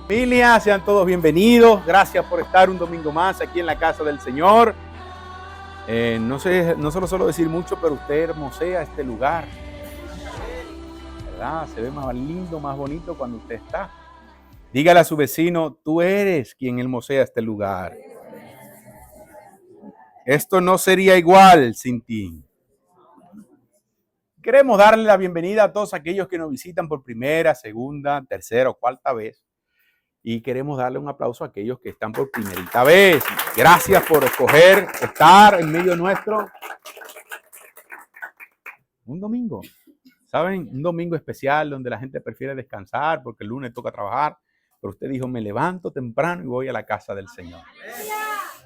Familia, sean todos bienvenidos. Gracias por estar un domingo más aquí en la casa del Señor. No se lo suelo decir mucho, pero usted hermosea este lugar, ¿verdad? Se ve más lindo, más bonito cuando usted está. Dígale a su vecino, tú eres quien hermosea este lugar. Esto no sería igual sin ti. Queremos darle la bienvenida a todos aquellos que nos visitan por primera, segunda, tercera o cuarta vez. Y queremos darle un aplauso a aquellos que están por primerita vez. Gracias por escoger estar en medio nuestro. Un domingo, ¿saben? Un domingo especial donde la gente prefiere descansar porque el lunes toca trabajar. Pero usted dijo, me levanto temprano y voy a la casa del Señor.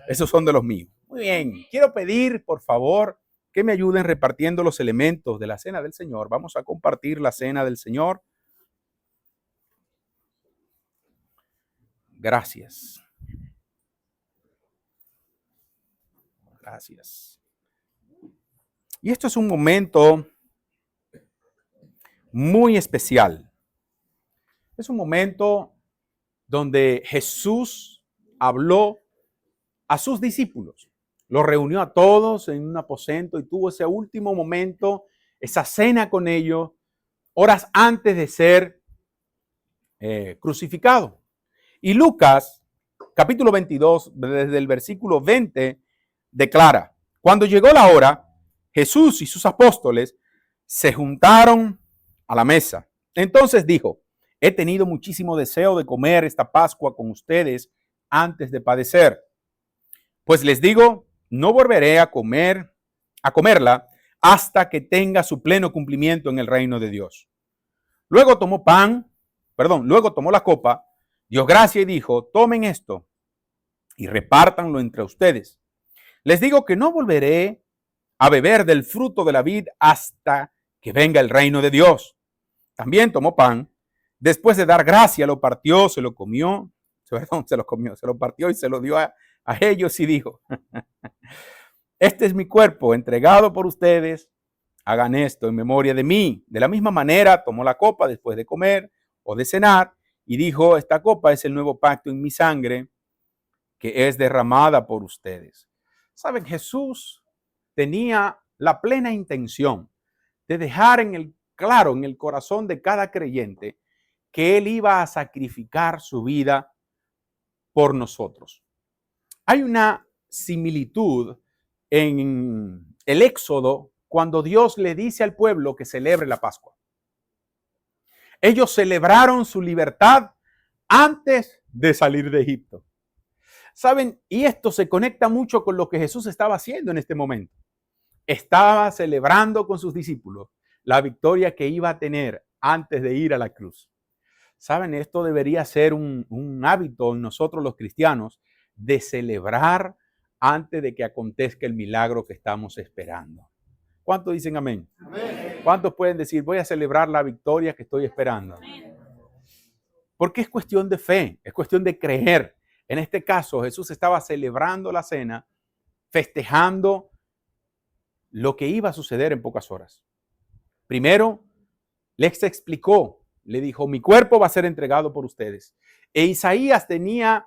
Esos son de los míos. Muy bien, quiero pedir, por favor, que me ayuden repartiendo los elementos de la cena del Señor. Vamos a compartir la cena del Señor. Gracias. Gracias. Y esto es un momento muy especial. Es un momento donde Jesús habló a sus discípulos. Los reunió a todos en un aposento y tuvo ese último momento, esa cena con ellos, horas antes de ser crucificado. Y Lucas, capítulo 22, desde el versículo 20, declara, cuando llegó la hora, Jesús y sus apóstoles se juntaron a la mesa. Entonces dijo, he tenido muchísimo deseo de comer esta Pascua con ustedes antes de padecer. Pues les digo, no volveré a comerla hasta que tenga su pleno cumplimiento en el reino de Dios. Luego tomó la copa, dio gracia y dijo, tomen esto y repártanlo entre ustedes. Les digo que no volveré a beber del fruto de la vid hasta que venga el reino de Dios. También tomó pan, después de dar gracia lo partió, se lo partió y se lo dio a ellos y dijo, este es mi cuerpo entregado por ustedes, hagan esto en memoria de mí. De la misma manera tomó la copa después de comer o de cenar y dijo, esta copa es el nuevo pacto en mi sangre que es derramada por ustedes. Saben, Jesús tenía la plena intención de dejar en el corazón de cada creyente que él iba a sacrificar su vida por nosotros. Hay una similitud en el Éxodo cuando Dios le dice al pueblo que celebre la Pascua. Ellos celebraron su libertad antes de salir de Egipto. ¿Saben? Y esto se conecta mucho con lo que Jesús estaba haciendo en este momento. Estaba celebrando con sus discípulos la victoria que iba a tener antes de ir a la cruz. ¿Saben? Esto debería ser un hábito en nosotros los cristianos de celebrar antes de que acontezca el milagro que estamos esperando. ¿Cuántos dicen amén? Amén. ¿Cuántos pueden decir, voy a celebrar la victoria que estoy esperando? Amén. Porque es cuestión de fe, es cuestión de creer. En este caso, Jesús estaba celebrando la cena, festejando lo que iba a suceder en pocas horas. Primero, les explicó, le dijo, mi cuerpo va a ser entregado por ustedes. E Isaías tenía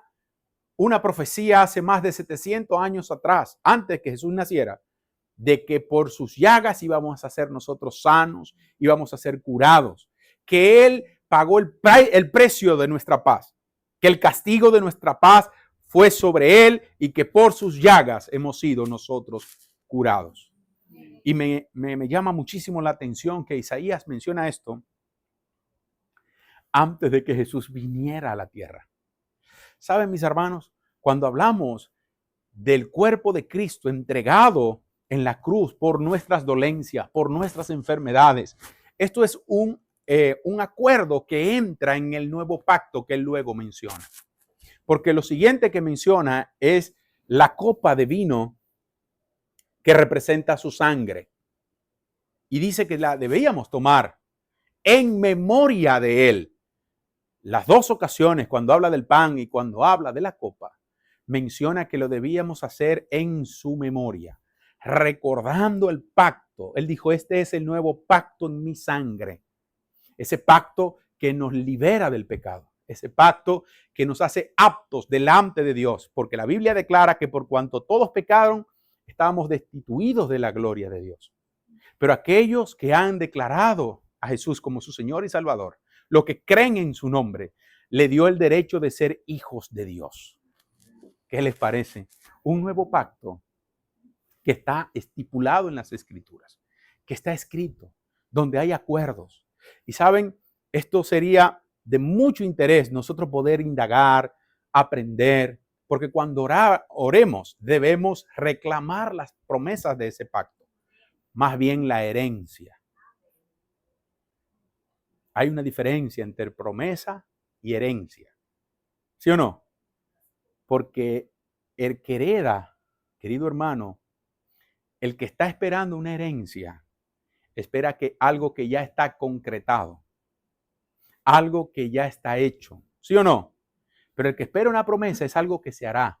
una profecía hace más de 700 años atrás, antes que Jesús naciera, de que por sus llagas íbamos a ser nosotros sanos, íbamos a ser curados, que Él pagó el precio de nuestra paz, que el castigo de nuestra paz fue sobre Él y que por sus llagas hemos sido nosotros curados. Y me llama muchísimo la atención que Isaías menciona esto antes de que Jesús viniera a la tierra. ¿Saben, mis hermanos? Cuando hablamos del cuerpo de Cristo entregado en la cruz por nuestras dolencias, por nuestras enfermedades, esto es un acuerdo que entra en el nuevo pacto que él luego menciona. Porque lo siguiente que menciona es la copa de vino que representa su sangre. Y dice que la debíamos tomar en memoria de él. Las dos ocasiones, cuando habla del pan y cuando habla de la copa, menciona que lo debíamos hacer en su memoria, recordando el pacto. Él dijo, este es el nuevo pacto en mi sangre. Ese pacto que nos libera del pecado. ese pacto que nos hace aptos delante de Dios, porque la Biblia declara que por cuanto todos pecaron, estábamos destituidos de la gloria de Dios. Pero aquellos que han declarado a Jesús como su Señor y Salvador, los que creen en su nombre, le dio el derecho de ser hijos de Dios. ¿Qué les parece? Un nuevo pacto que está estipulado en las Escrituras, que está escrito, donde hay acuerdos. Y saben, esto sería de mucho interés nosotros poder indagar, aprender, porque cuando oremos debemos reclamar las promesas de ese pacto, más bien la herencia. Hay una diferencia entre promesa y herencia, ¿sí o no? Porque el que hereda, querido hermano, el que está esperando una herencia, espera que algo que ya está concretado, algo que ya está hecho, ¿sí o no? Pero el que espera una promesa es algo que se hará.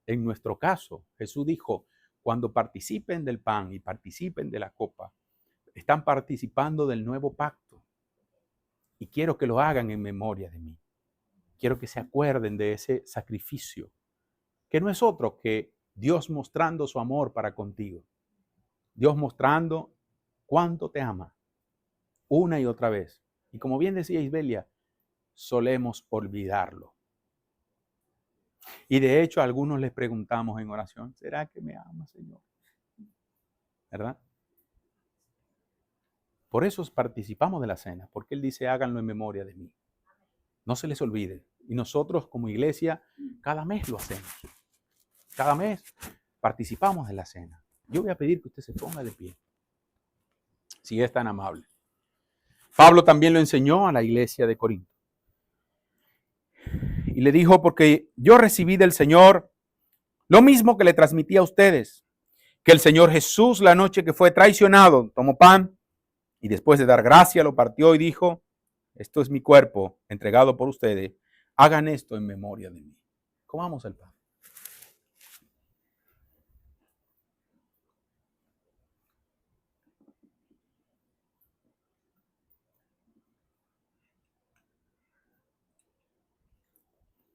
En nuestro caso, Jesús dijo, cuando participen del pan y participen de la copa, están participando del nuevo pacto. Y quiero que lo hagan en memoria de mí. Quiero que se acuerden de ese sacrificio, que no es otro que Dios mostrando su amor para contigo. Dios mostrando cuánto te ama, una y otra vez. Y como bien decía Isbelia, solemos olvidarlo. Y de hecho a algunos les preguntamos en oración, ¿será que me ama, Señor? ¿Verdad? Por eso participamos de la cena, porque Él dice, háganlo en memoria de mí. No se les olvide. Y nosotros como iglesia, cada mes lo hacemos. Cada mes participamos de la cena. Yo voy a pedir que usted se ponga de pie, si es tan amable. Pablo también lo enseñó a la iglesia de Corinto. Y le dijo, porque yo recibí del Señor lo mismo que le transmití a ustedes, que el Señor Jesús la noche que fue traicionado tomó pan y después de dar gracia lo partió y dijo, esto es mi cuerpo entregado por ustedes, hagan esto en memoria de mí. Comamos el pan.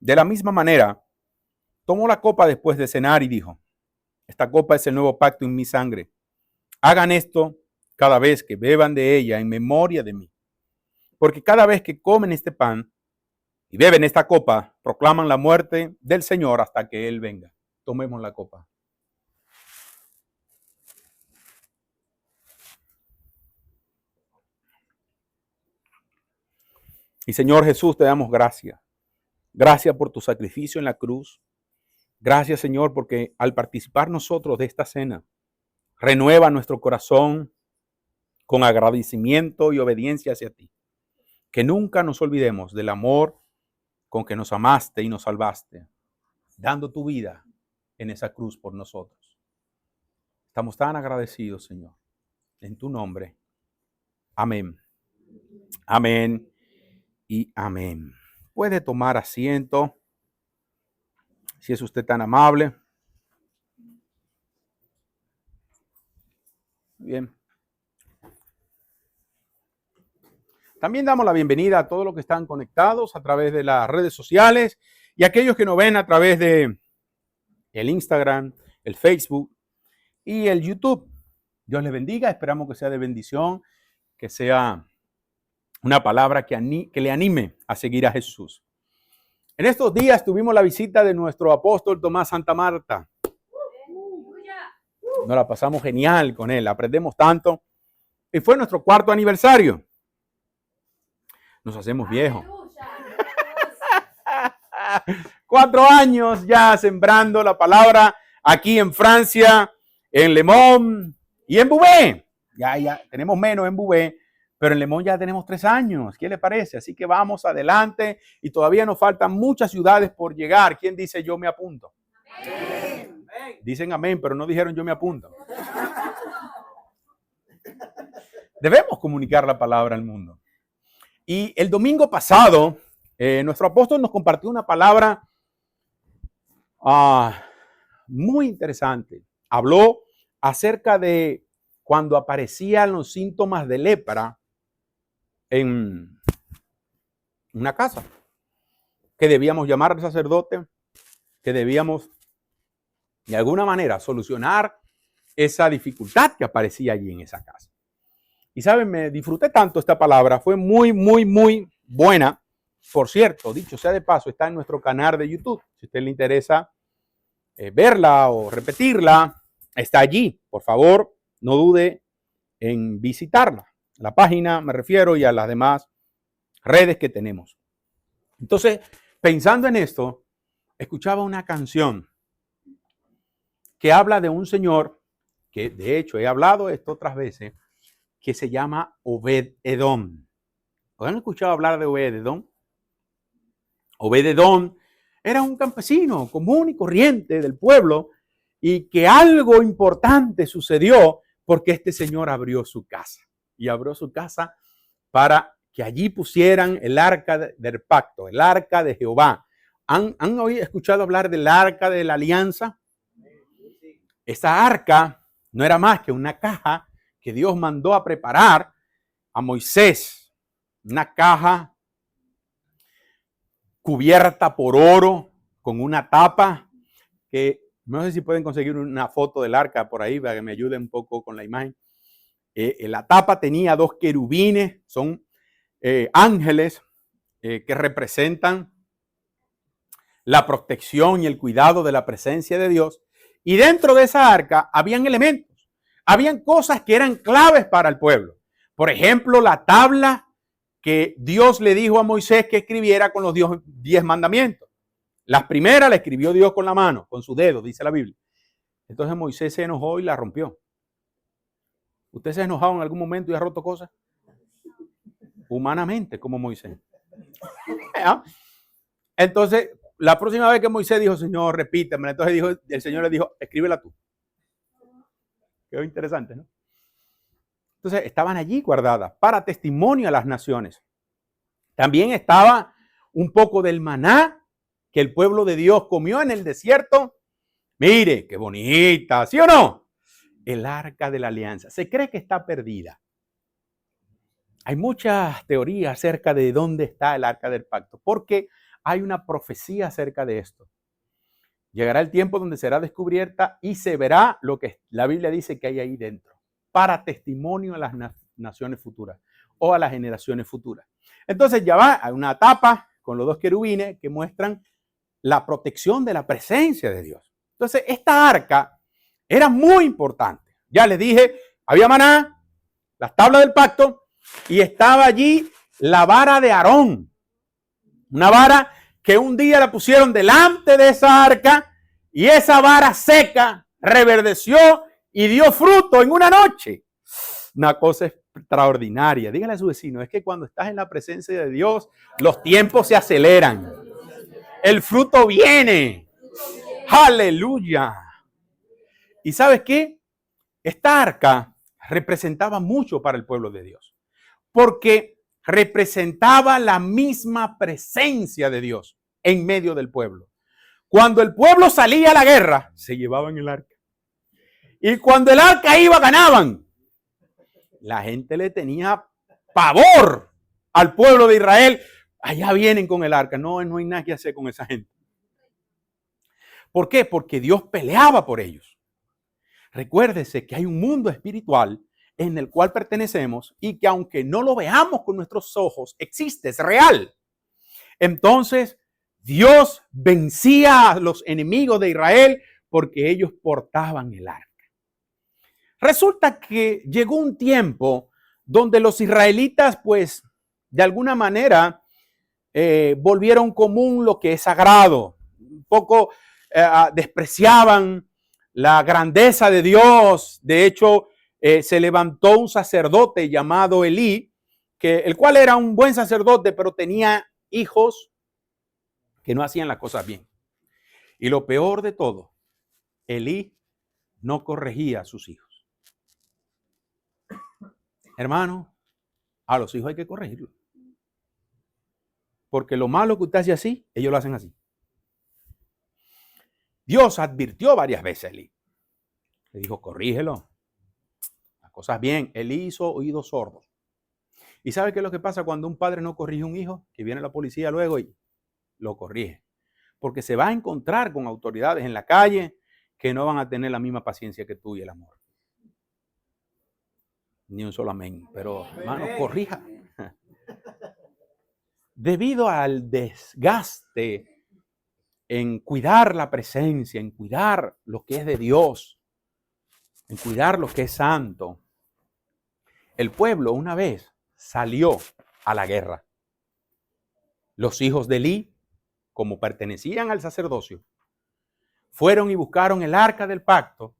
De la misma manera, tomó la copa después de cenar y dijo, esta copa es el nuevo pacto en mi sangre. Hagan esto cada vez que beban de ella en memoria de mí. Porque cada vez que comen este pan y beben esta copa, proclaman la muerte del Señor hasta que Él venga. Tomemos la copa. Y Señor Jesús, te damos gracias. Gracias por tu sacrificio en la cruz. Gracias, Señor, porque al participar nosotros de esta cena, renueva nuestro corazón con agradecimiento y obediencia hacia ti. Que nunca nos olvidemos del amor con que nos amaste y nos salvaste, dando tu vida en esa cruz por nosotros. Estamos tan agradecidos, Señor. En tu nombre. Amén. Amén y amén. Puede tomar asiento, si es usted tan amable. Bien. También damos la bienvenida a todos los que están conectados a través de las redes sociales y a aquellos que nos ven a través de el Instagram, el Facebook y el YouTube. Dios les bendiga. Esperamos que sea de bendición, que sea una palabra que le anime a seguir a Jesús. En estos días tuvimos la visita de nuestro apóstol Tomás Santa Marta. Nos la pasamos genial con él, aprendemos tanto. Y fue nuestro 4º aniversario. Nos hacemos viejos. 4 años ya sembrando la palabra aquí en Francia, en Le Mans y en Beauvais. Ya tenemos menos en Beauvais, pero en Le Mans ya tenemos 3 años. ¿Qué le parece? Así que vamos adelante y todavía nos faltan muchas ciudades por llegar. ¿Quién dice yo me apunto? Amén. Dicen amén, pero no dijeron yo me apunto. Debemos comunicar la palabra al mundo. Y el domingo pasado, nuestro apóstol nos compartió una palabra muy interesante. Habló acerca de cuando aparecían los síntomas de lepra en una casa. que debíamos llamar al sacerdote, que debíamos de alguna manera solucionar esa dificultad que aparecía allí en esa casa. Y saben, me disfruté tanto esta palabra, fue muy, muy, muy buena. Por cierto, dicho sea de paso, está en nuestro canal de YouTube. Si a usted le interesa verla o repetirla, está allí. Por favor, no dude en visitarla. La página me refiero y a las demás redes que tenemos. Entonces, pensando en esto, escuchaba una canción que habla de un señor, que de hecho he hablado esto otras veces, que se llama Obed-Edom. ¿Han escuchado hablar de Obed-Edom? Obed-Edom era un campesino común y corriente del pueblo y que algo importante sucedió porque este señor abrió su casa. Y abrió su casa para que allí pusieran el arca del pacto, el arca de Jehová. ¿Han escuchado hablar del arca de la alianza? Esa arca no era más que una caja que Dios mandó a preparar a Moisés. Una caja cubierta por oro con una tapa que no sé si pueden conseguir una foto del arca por ahí para que me ayude un poco con la imagen. La tapa tenía 2 querubines, son ángeles que representan la protección y el cuidado de la presencia de Dios. Y dentro de esa arca habían elementos, habían cosas que eran claves para el pueblo. Por ejemplo, la tabla que Dios le dijo a Moisés que escribiera con los 10 mandamientos. Las primeras la escribió Dios con la mano, con su dedo, dice la Biblia. Entonces Moisés se enojó y la rompió. ¿Usted se ha enojado en algún momento y ha roto cosas? Humanamente, como Moisés. Entonces, la próxima vez que Moisés dijo, Señor, repíteme, entonces el Señor le dijo, escríbela tú. Qué interesante, ¿no? Entonces, estaban allí guardadas para testimonio a las naciones. También estaba un poco del maná que el pueblo de Dios comió en el desierto. Mire, qué bonita, ¿sí o no? El arca de la alianza. Se cree que está perdida. Hay muchas teorías acerca de dónde está el arca del pacto, porque hay una profecía acerca de esto. Llegará el tiempo donde será descubierta y se verá lo que la Biblia dice que hay ahí dentro, para testimonio a las naciones futuras o a las generaciones futuras. Entonces ya va a una tapa con los 2 querubines que muestran la protección de la presencia de Dios. Entonces esta arca era muy importante. Ya les dije, había maná, las tablas del pacto y estaba allí la vara de Aarón. Una vara que un día la pusieron delante de esa arca y esa vara seca reverdeció y dio fruto en una noche. Una cosa extraordinaria. Dígale a su vecino, es que cuando estás en la presencia de Dios, los tiempos se aceleran. El fruto viene. Aleluya. ¿Y sabes qué? Esta arca representaba mucho para el pueblo de Dios, porque representaba la misma presencia de Dios en medio del pueblo. Cuando el pueblo salía a la guerra, se llevaban el arca. Y cuando el arca iba, ganaban. La gente le tenía pavor al pueblo de Israel. Allá vienen con el arca. No hay nada que hacer con esa gente. ¿Por qué? Porque Dios peleaba por ellos. Recuérdese que hay un mundo espiritual en el cual pertenecemos y que aunque no lo veamos con nuestros ojos, existe, es real. Entonces, Dios vencía a los enemigos de Israel porque ellos portaban el arca. Resulta que llegó un tiempo donde los israelitas, pues, de alguna manera, volvieron común lo que es sagrado. Un poco despreciaban la grandeza de Dios. De hecho, se levantó un sacerdote llamado Elí, el cual era un buen sacerdote, pero tenía hijos que no hacían las cosas bien. Y lo peor de todo, Elí no corregía a sus hijos. Hermano, a los hijos hay que corregirlos. Porque lo malo que usted hace así, ellos lo hacen así. Dios advirtió varias veces a Elí. Le dijo, corrígelo. Las cosas bien. Elí hizo oídos sordos. ¿Y sabe qué es lo que pasa cuando un padre no corrige a un hijo? Que viene la policía luego y lo corrige. Porque se va a encontrar con autoridades en la calle que no van a tener la misma paciencia que tú y el amor. Ni un solo amén. Pero, hermano, corrija. Debido al desgaste en cuidar la presencia, en cuidar lo que es de Dios, en cuidar lo que es santo, el pueblo una vez salió a la guerra. Los hijos de Elí, como pertenecían al sacerdocio, fueron y buscaron el arca del pacto,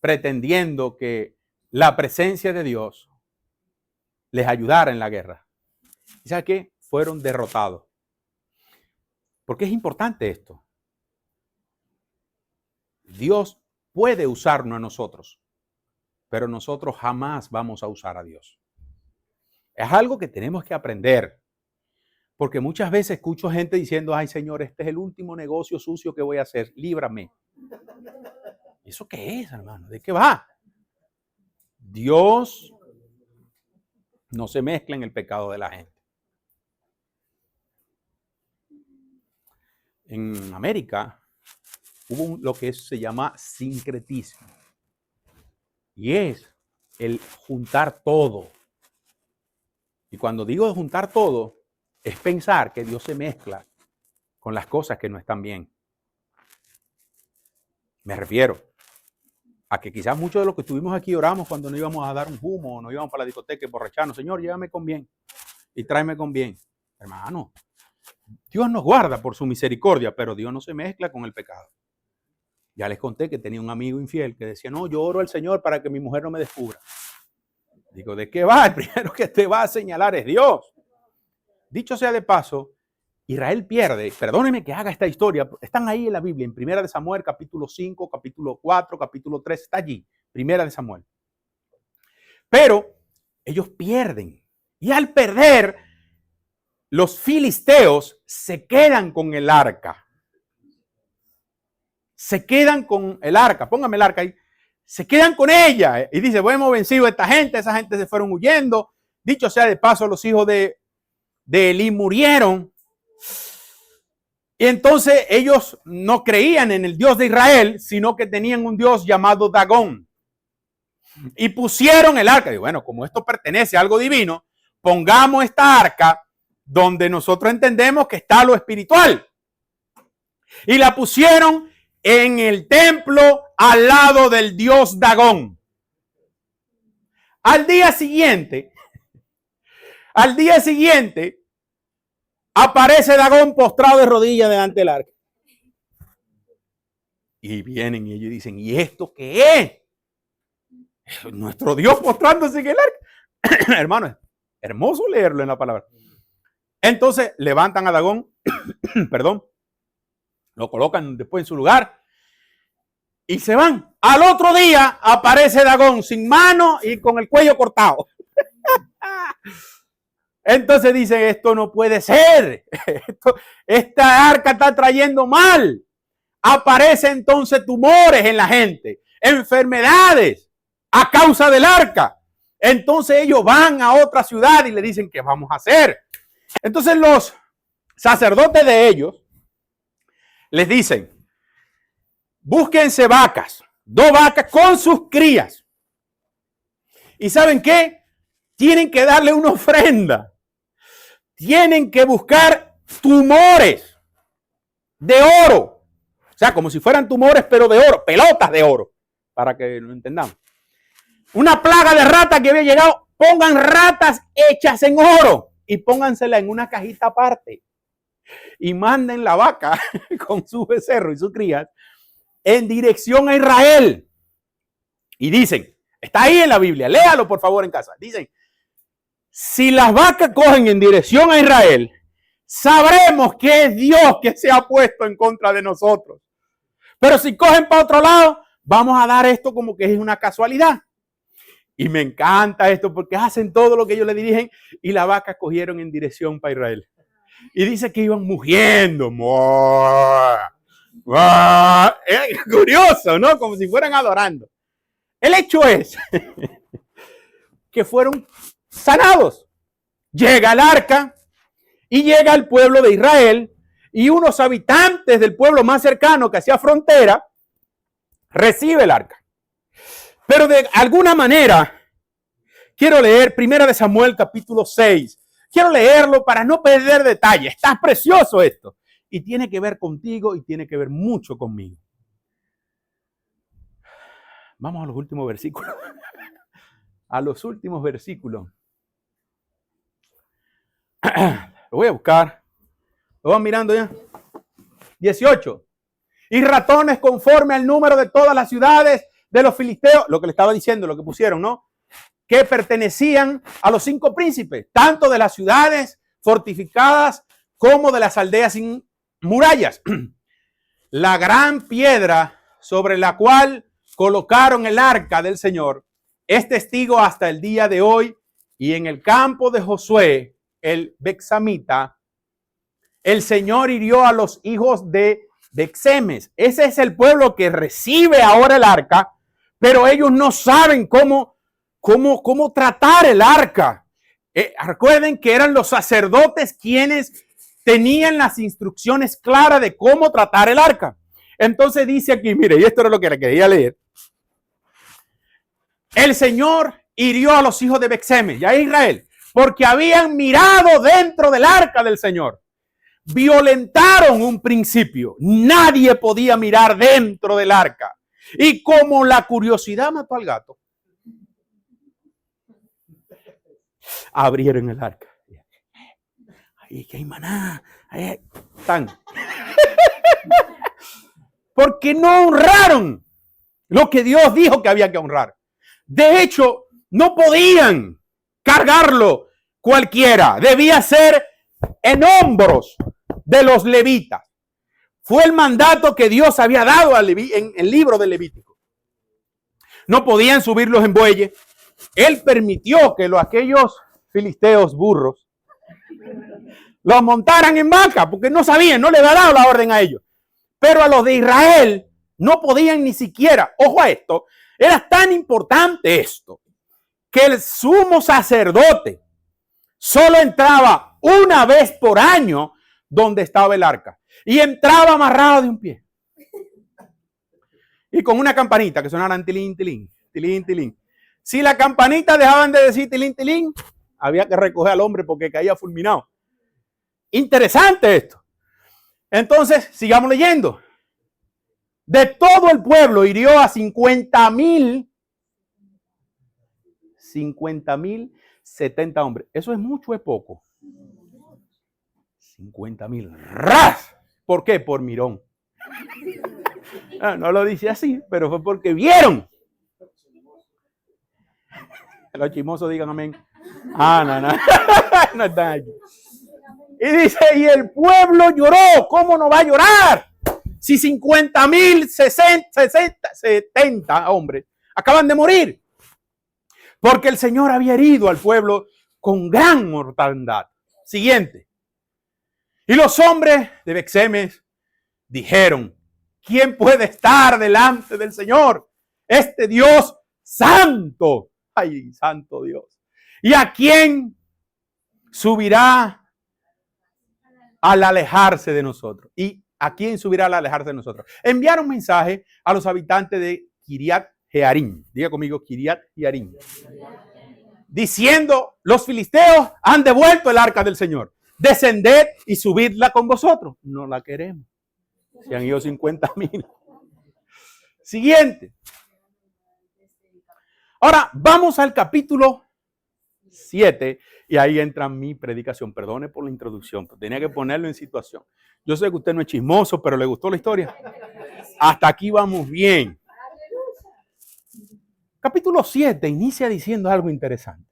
pretendiendo que la presencia de Dios les ayudara en la guerra. ¿Y sabe qué? Fueron derrotados. ¿Por qué es importante esto? Dios puede usarnos a nosotros, pero nosotros jamás vamos a usar a Dios. Es algo que tenemos que aprender. Porque muchas veces escucho gente diciendo, ay Señor, este es el último negocio sucio que voy a hacer, líbrame. ¿Eso qué es, hermano? ¿De qué va? Dios no se mezcla en el pecado de la gente. En América hubo lo que se llama sincretismo. Y es el juntar todo. Y cuando digo juntar todo, es pensar que Dios se mezcla con las cosas que no están bien. Me refiero a que quizás muchos de los que estuvimos aquí oramos cuando no íbamos a dar un humo, o no íbamos para la discoteca y borracharnos. Señor, llévame con bien y tráeme con bien. Hermano, Dios nos guarda por su misericordia, pero Dios no se mezcla con el pecado. Ya les conté que tenía un amigo infiel que decía, no, yo oro al Señor para que mi mujer no me descubra. Digo, ¿de qué va? El primero que te va a señalar es Dios. Dicho sea de paso, Israel pierde, perdónenme que haga esta historia, están ahí en la Biblia, en 1 Samuel, capítulo 5, capítulo 4, capítulo 3, está allí, 1 Samuel. Pero ellos pierden, y al perder, los filisteos se quedan con el arca. Se quedan con el arca, póngame el arca ahí, se quedan con ella, y dice, bueno, hemos vencido a esta gente, esa gente se fueron huyendo. Dicho sea de paso, los hijos de Elí murieron. Y entonces ellos no creían en el Dios de Israel, sino que tenían un Dios llamado Dagón. Y pusieron el arca. Y bueno, como esto pertenece a algo divino, pongamos esta arca donde nosotros entendemos que está lo espiritual. Y la pusieron en el templo al lado del Dios Dagón. Al día siguiente, aparece Dagón postrado de rodillas delante del arca. Y vienen y ellos dicen, ¿y esto qué es? Nuestro Dios postrándose en el arca. Hermano, es hermoso leerlo en la palabra. Entonces levantan a Dagón, perdón, lo colocan después en su lugar y se van. Al otro día aparece Dagón sin mano y con el cuello cortado. Entonces dicen, esto no puede ser. Esta arca está trayendo mal. Aparece entonces tumores en la gente, enfermedades a causa del arca. Entonces ellos van a otra ciudad y le dicen, ¿qué vamos a hacer? Entonces los sacerdotes de ellos les dicen, búsquense vacas, 2 vacas con sus crías. ¿Y saben qué? Tienen que darle una ofrenda. Tienen que buscar tumores de oro. O sea, como si fueran tumores, pero de oro, pelotas de oro, para que lo entendamos. Una plaga de ratas que había llegado, pongan ratas hechas en oro y póngansela en una cajita aparte. Y manden la vaca con su becerro y sus crías en dirección a Israel. Y dicen, está ahí en la Biblia, léalo por favor en casa. Dicen, si las vacas cogen en dirección a Israel, sabremos que es Dios que se ha puesto en contra de nosotros. Pero si cogen para otro lado, vamos a dar esto como que es una casualidad. Y me encanta esto porque hacen todo lo que ellos le dirigen y las vacas cogieron en dirección para Israel. Y dice que iban mugiendo. Es curioso, ¿no? Como si fueran adorando. El hecho es que fueron sanados. Llega el arca y llega el pueblo de Israel y unos habitantes del pueblo más cercano que hacía frontera recibe el arca. Pero de alguna manera quiero leer 1 Samuel capítulo 6. Quiero leerlo para no perder detalle. Está precioso esto. Y tiene que ver contigo y tiene que ver mucho conmigo. Vamos a los últimos versículos. A los últimos versículos. Lo voy a buscar. Lo van mirando ya. 18. Y ratones conforme al número de todas las ciudades de los filisteos. Lo que le estaba diciendo, lo que pusieron, ¿no? Que pertenecían a los 5 príncipes, tanto de las ciudades fortificadas como de las aldeas sin murallas. La gran piedra sobre la cual colocaron el arca del Señor es testigo hasta el día de hoy, y en el campo de Josué, el Bexamita, el Señor hirió a los hijos de Bexemes. Ese es el pueblo que recibe ahora el arca, pero ellos no saben cómo tratar el arca. Recuerden que eran los sacerdotes quienes tenían las instrucciones claras de cómo tratar el arca. Entonces dice aquí, mire, y esto era lo que le quería leer. El Señor hirió a los hijos de Bexemes, ya Israel, porque habían mirado dentro del arca del Señor. Violentaron un principio. Nadie podía mirar dentro del arca. Y como la curiosidad mató al gato, abrieron el arca. Ahí que hay maná. Ahí están. Porque no honraron lo que Dios dijo que había que honrar. De hecho, no podían cargarlo cualquiera. Debía ser en hombros de los levitas. Fue el mandato que Dios había dado en el libro de Levítico. No podían subirlos en bueyes. Él permitió que aquellos filisteos burros los montaran en vaca, porque no sabían, no le había dado la orden a ellos. Pero a los de Israel no podían ni siquiera, ojo a esto, era tan importante esto, que el sumo sacerdote solo entraba una vez por año donde estaba el arca, y entraba amarrado de un pie y con una campanita que sonaran tilín, tilín, tilín, tilín. Si la campanita dejaban de decir tilín, tilín, había que recoger al hombre porque caía fulminado. Interesante esto. Entonces, sigamos leyendo. De todo el pueblo hirió a 50,000, 70 hombres. ¿Eso es mucho o es poco? 50,000. ¡Ras! ¿Por qué? Por mirón. No lo dice así, pero fue porque vieron. Los chismosos digan amén. No. No están aquí. Y dice, y el pueblo lloró. ¿Cómo no va a llorar? Si 50,000, 70 hombres acaban de morir. Porque el Señor había herido al pueblo con gran mortandad. Siguiente. Y los hombres de Bexemes dijeron, ¿quién puede estar delante del Señor? Este Dios santo. Ay, santo Dios. ¿Y a quién subirá al alejarse de nosotros? ¿Y a quién subirá al alejarse de nosotros? Enviaron mensaje a los habitantes de Kiriat Jearim. Diga conmigo, Kiriat Jearim. Diciendo, los filisteos han devuelto el arca del Señor. Descended y subidla con vosotros. No la queremos. Se han ido 50,000. Siguiente. Ahora vamos al capítulo 7 y ahí entra mi predicación. Perdone por la introducción, pero tenía que ponerlo en situación. Yo sé que usted no es chismoso, pero ¿le gustó la historia? Hasta aquí vamos bien. Capítulo 7 inicia diciendo algo interesante.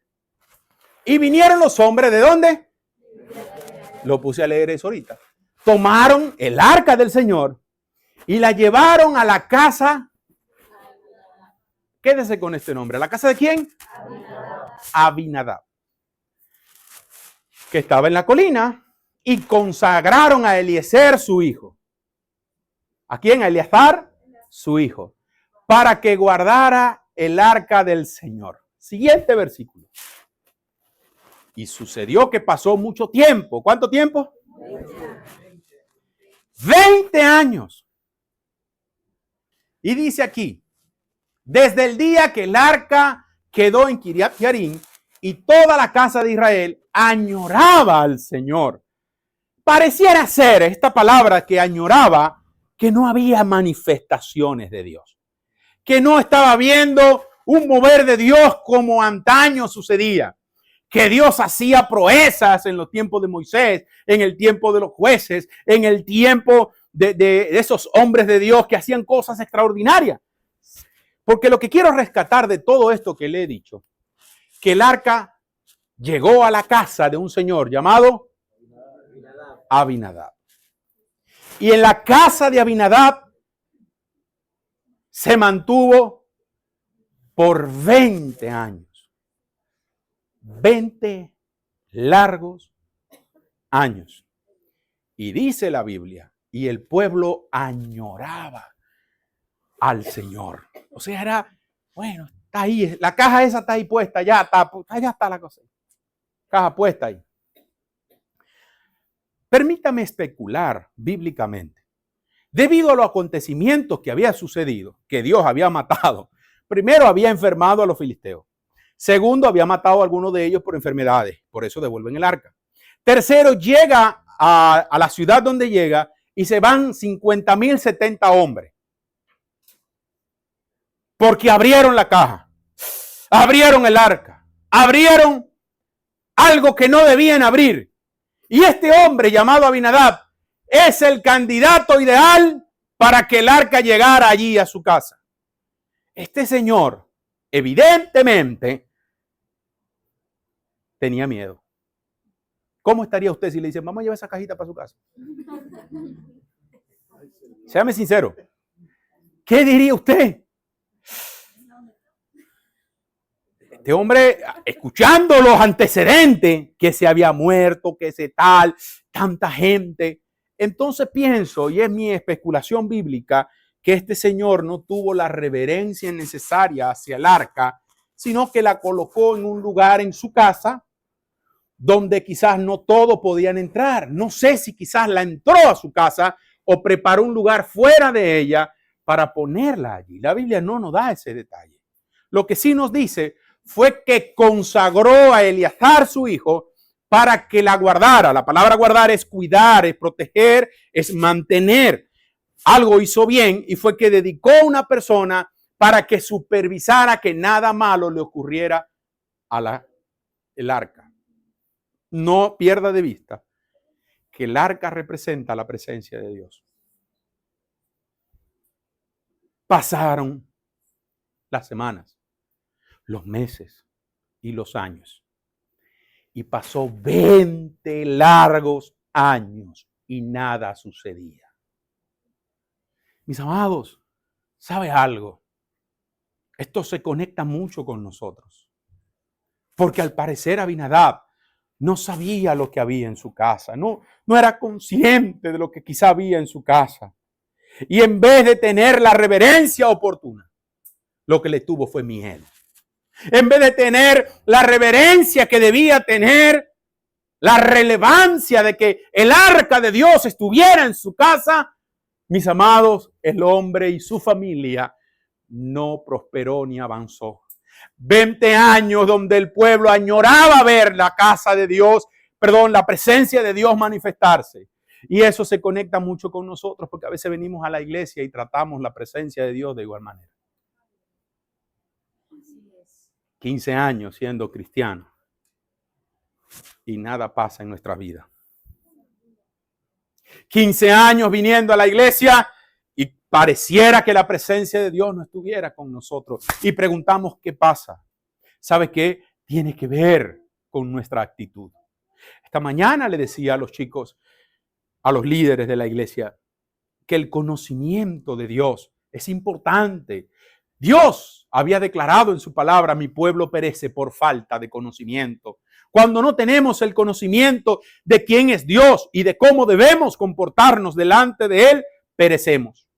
Y vinieron los hombres, ¿de dónde? Lo puse a leer eso ahorita. Tomaron el arca del Señor y la llevaron a la casa. Quédese con este nombre. ¿La casa de quién? Abinadab. Que estaba en la colina, y consagraron a Eliezer su hijo. ¿A quién? A Eleazar su hijo. Para que guardara el arca del Señor. Siguiente versículo. Y sucedió que pasó mucho tiempo. ¿Cuánto tiempo? 20 años. Y dice aquí, desde el día que el arca quedó en Kiriat Jearim y toda la casa de Israel añoraba al Señor. Pareciera ser esta palabra que añoraba que no había manifestaciones de Dios, que no estaba viendo un mover de Dios como antaño sucedía, que Dios hacía proezas en los tiempos de Moisés, en el tiempo de los jueces, en el tiempo de esos hombres de Dios que hacían cosas extraordinarias. Porque lo que quiero rescatar de todo esto que le he dicho, que el arca llegó a la casa de un señor llamado Abinadab. Y en la casa de Abinadab se mantuvo por 20 años. 20 largos años. Y dice la Biblia, y el pueblo añoraba al Señor. O sea, era, bueno, está ahí, la caja esa está ahí puesta, ya está la cosa. Caja puesta ahí. Permítame especular bíblicamente. Debido a los acontecimientos que había sucedido, que Dios había matado, primero había enfermado a los filisteos. Segundo, había matado a algunos de ellos por enfermedades, por eso devuelven el arca. Tercero, llega a la ciudad donde llega y se van 50,070 hombres. Porque abrieron la caja, abrieron el arca, abrieron algo que no debían abrir. Y este hombre llamado Abinadab es el candidato ideal para que el arca llegara allí a su casa. Este señor, evidentemente, tenía miedo. ¿Cómo estaría usted si le dicen, vamos a llevar esa cajita para su casa? Séame sincero. ¿Qué diría usted? Este hombre, escuchando los antecedentes, que se había muerto, que se tal, tanta gente. Entonces pienso, y es mi especulación bíblica, que este señor no tuvo la reverencia necesaria hacia el arca, sino que la colocó en un lugar en su casa donde quizás no todos podían entrar. No sé si quizás la entró a su casa o preparó un lugar fuera de ella para ponerla allí. La Biblia no nos da ese detalle. Lo que sí nos dice fue que consagró a Eleazar, su hijo, para que la guardara. La palabra guardar es cuidar, es proteger, es mantener. Algo hizo bien y fue que dedicó a una persona para que supervisara que nada malo le ocurriera a el arca. No pierda de vista que el arca representa la presencia de Dios. Pasaron las semanas, los meses y los años. Y pasó 20 largos años y nada sucedía. Mis amados, ¿sabe algo? Esto se conecta mucho con nosotros. Porque al parecer Abinadab no sabía lo que había en su casa, no era consciente de lo que quizá había en su casa. Y en vez de tener la reverencia oportuna, lo que le tuvo fue miedo. En vez de tener la reverencia que debía tener, la relevancia de que el arca de Dios estuviera en su casa, mis amados, el hombre y su familia no prosperó ni avanzó. 20 años donde el pueblo añoraba ver la casa de Dios, la presencia de Dios manifestarse. Y eso se conecta mucho con nosotros porque a veces venimos a la iglesia y tratamos la presencia de Dios de igual manera. 15 años siendo cristiano y nada pasa en nuestra vida. 15 años viniendo a la iglesia y pareciera que la presencia de Dios no estuviera con nosotros. Y preguntamos qué pasa. ¿Sabe qué? Tiene que ver con nuestra actitud. Esta mañana le decía a los chicos, a los líderes de la iglesia, que el conocimiento de Dios es importante. Dios había declarado en su palabra, mi pueblo perece por falta de conocimiento. Cuando no tenemos el conocimiento de quién es Dios y de cómo debemos comportarnos delante de Él, perecemos.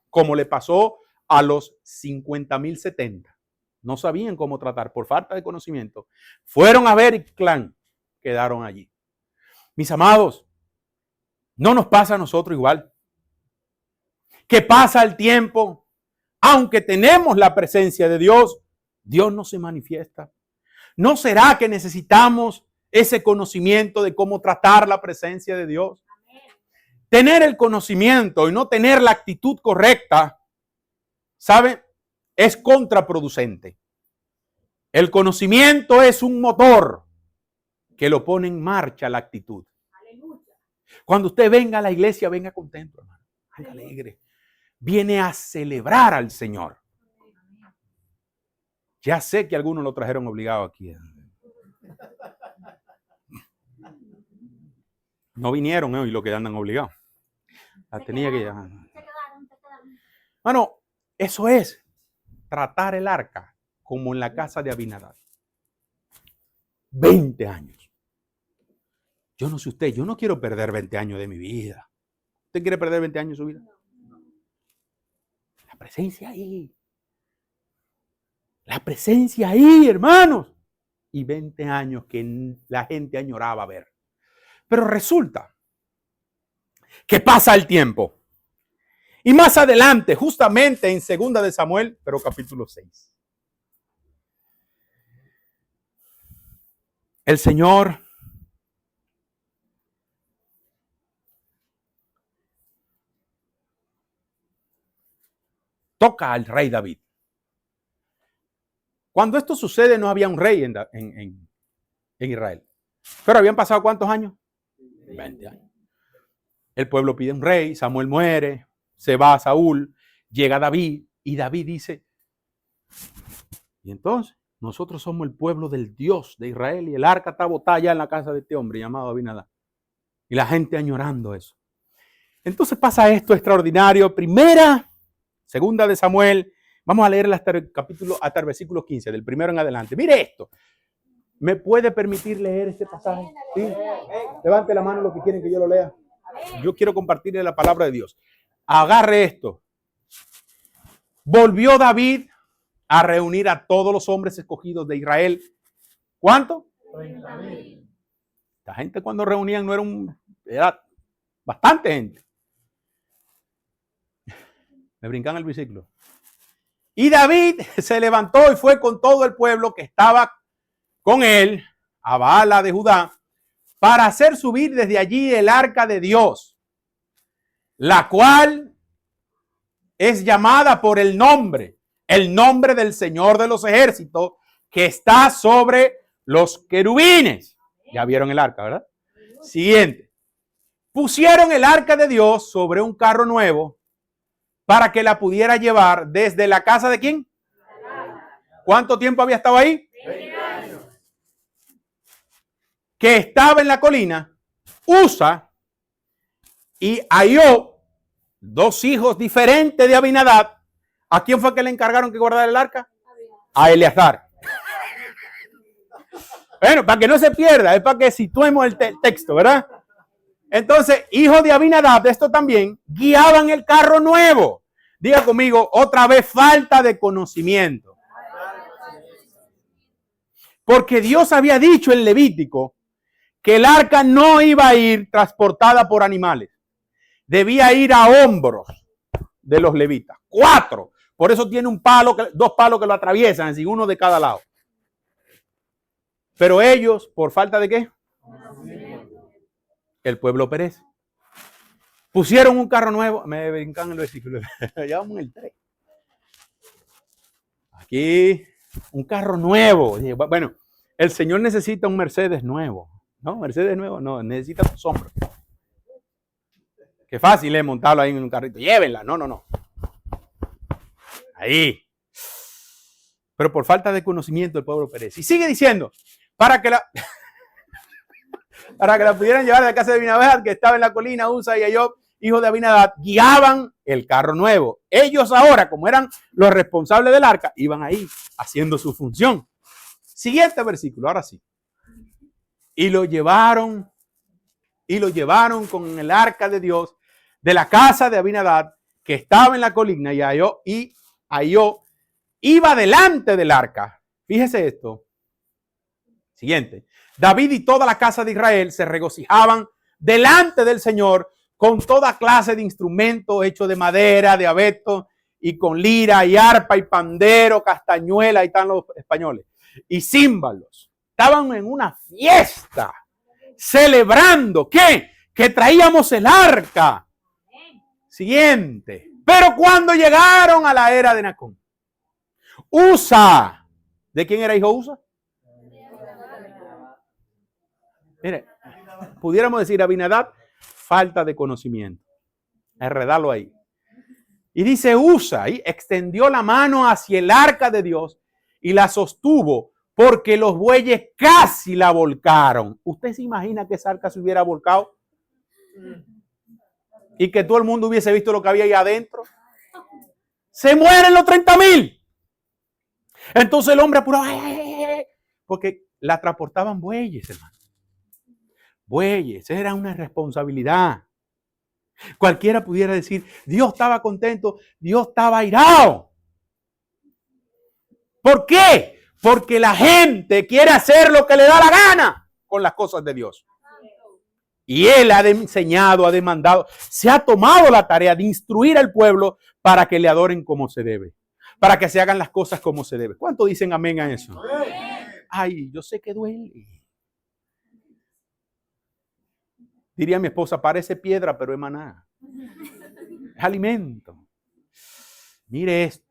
Como le pasó a los 50,070. No sabían cómo tratar por falta de conocimiento. Fueron a ver y clan, quedaron allí. Mis amados, ¿no nos pasa a nosotros igual? que pasa el tiempo, aunque tenemos la presencia de Dios, Dios no se manifiesta. ¿No será que necesitamos ese conocimiento de cómo tratar la presencia de Dios? Tener el conocimiento y no tener la actitud correcta, ¿sabe? Es contraproducente. El conocimiento es un motor que lo pone en marcha la actitud. Cuando usted venga a la iglesia, venga contento, hermano. Venga alegre. Viene a celebrar al Señor. Ya sé que algunos lo trajeron obligado aquí. No vinieron hoy los que andan obligados. La tenía que llevar. Bueno, eso es tratar el arca como en la casa de Abinadab. 20 años. Yo no sé usted, yo no quiero perder 20 años de mi vida. ¿Usted quiere perder 20 años de su vida? La presencia ahí. La presencia ahí, hermanos. Y 20 años que la gente añoraba ver. Pero resulta que pasa el tiempo. Y más adelante, justamente en 2 de Samuel, pero capítulo 6. El Señor toca al rey David. Cuando esto sucede no había un rey en Israel. Pero habían pasado ¿cuántos años? 20 años. El pueblo pide un rey, Samuel muere, se va a Saúl, llega David y David dice, y entonces nosotros somos el pueblo del Dios de Israel y el arca está botada allá en la casa de este hombre llamado Abinadab. Y la gente añorando eso. Entonces pasa esto extraordinario. Segunda de Samuel. Vamos a leer hasta el versículo 15, del primero en adelante. Mire esto. ¿Me puede permitir leer este pasaje? ¿Sí? Levante la mano los que quieren que yo lo lea. Yo quiero compartirle la palabra de Dios. Agarre esto. Volvió David a reunir a todos los hombres escogidos de Israel. ¿Cuánto? 30,000. La gente cuando reunían era bastante gente. Me brincan el versículo. Y David se levantó y fue con todo el pueblo que estaba con él a Baala de Judá para hacer subir desde allí el arca de Dios, la cual es llamada por el nombre del Señor de los ejércitos, que está sobre los querubines. Ya vieron el arca, ¿verdad? Siguiente. Pusieron el arca de Dios sobre un carro nuevo para que la pudiera llevar desde la casa de ¿quién? ¿Cuánto tiempo había estado ahí? 20 años. Que estaba en la colina, Usa y Ahio, dos hijos diferentes de Abinadab. ¿A quién fue que le encargaron que guardara el arca? A Eleazar. Bueno, para que no se pierda, es para que situemos el texto, ¿verdad? Entonces, hijos de Abinadab, de esto también, guiaban el carro nuevo. Diga conmigo, otra vez falta de conocimiento. Porque Dios había dicho en Levítico que el arca no iba a ir transportada por animales. Debía ir a hombros de los levitas. 4. Por eso tiene dos palos que lo atraviesan, así uno de cada lado. Pero ellos, ¿por falta de qué? El pueblo perece. Pusieron un carro nuevo. Me brincan el versículo. Ya vamos en el 3. Aquí, un carro nuevo. Bueno, el Señor necesita un Mercedes nuevo. No, Mercedes nuevo no, necesita un sombra. Qué fácil es montarlo ahí en un carrito. Llévenla. No. Ahí. Pero por falta de conocimiento el pueblo perece. Y sigue diciendo, para que la pudieran llevar de la casa de Abinadab, que estaba en la colina, Usa y Ahio, hijos de Abinadab, guiaban el carro nuevo. Ellos ahora, como eran los responsables del arca, iban ahí haciendo su función. Siguiente versículo, ahora sí. Y lo llevaron con el arca de Dios de la casa de Abinadab, que estaba en la colina, y Ahio iba delante del arca. Fíjese esto. Siguiente. David y toda la casa de Israel se regocijaban delante del Señor con toda clase de instrumentos hechos de madera, de abeto, y con lira y arpa y pandero, castañuela, ahí están los españoles, y címbalos. Estaban en una fiesta, celebrando, ¿qué? Que traíamos el arca. Siguiente. Pero cuando llegaron a la era de Nacón, Usa, ¿de quién era hijo Usa? Mire, pudiéramos decir Abinadab, falta de conocimiento. Enredarlo ahí. Y dice Usa, y extendió la mano hacia el arca de Dios y la sostuvo porque los bueyes casi la volcaron. ¿Usted se imagina que esa arca se hubiera volcado? Y que todo el mundo hubiese visto lo que había ahí adentro. Se mueren los 30,000. Entonces el hombre apuró, porque la transportaban bueyes, hermano. Bueyes, era una responsabilidad. Cualquiera pudiera decir, Dios estaba contento, Dios estaba airado. ¿Por qué? Porque la gente quiere hacer lo que le da la gana con las cosas de Dios. Y Él ha enseñado, ha demandado, se ha tomado la tarea de instruir al pueblo para que le adoren como se debe, para que se hagan las cosas como se debe. ¿Cuánto dicen amén a eso? Ay, yo sé que duele. Diría mi esposa, parece piedra, pero es maná. Es alimento. Mire esto.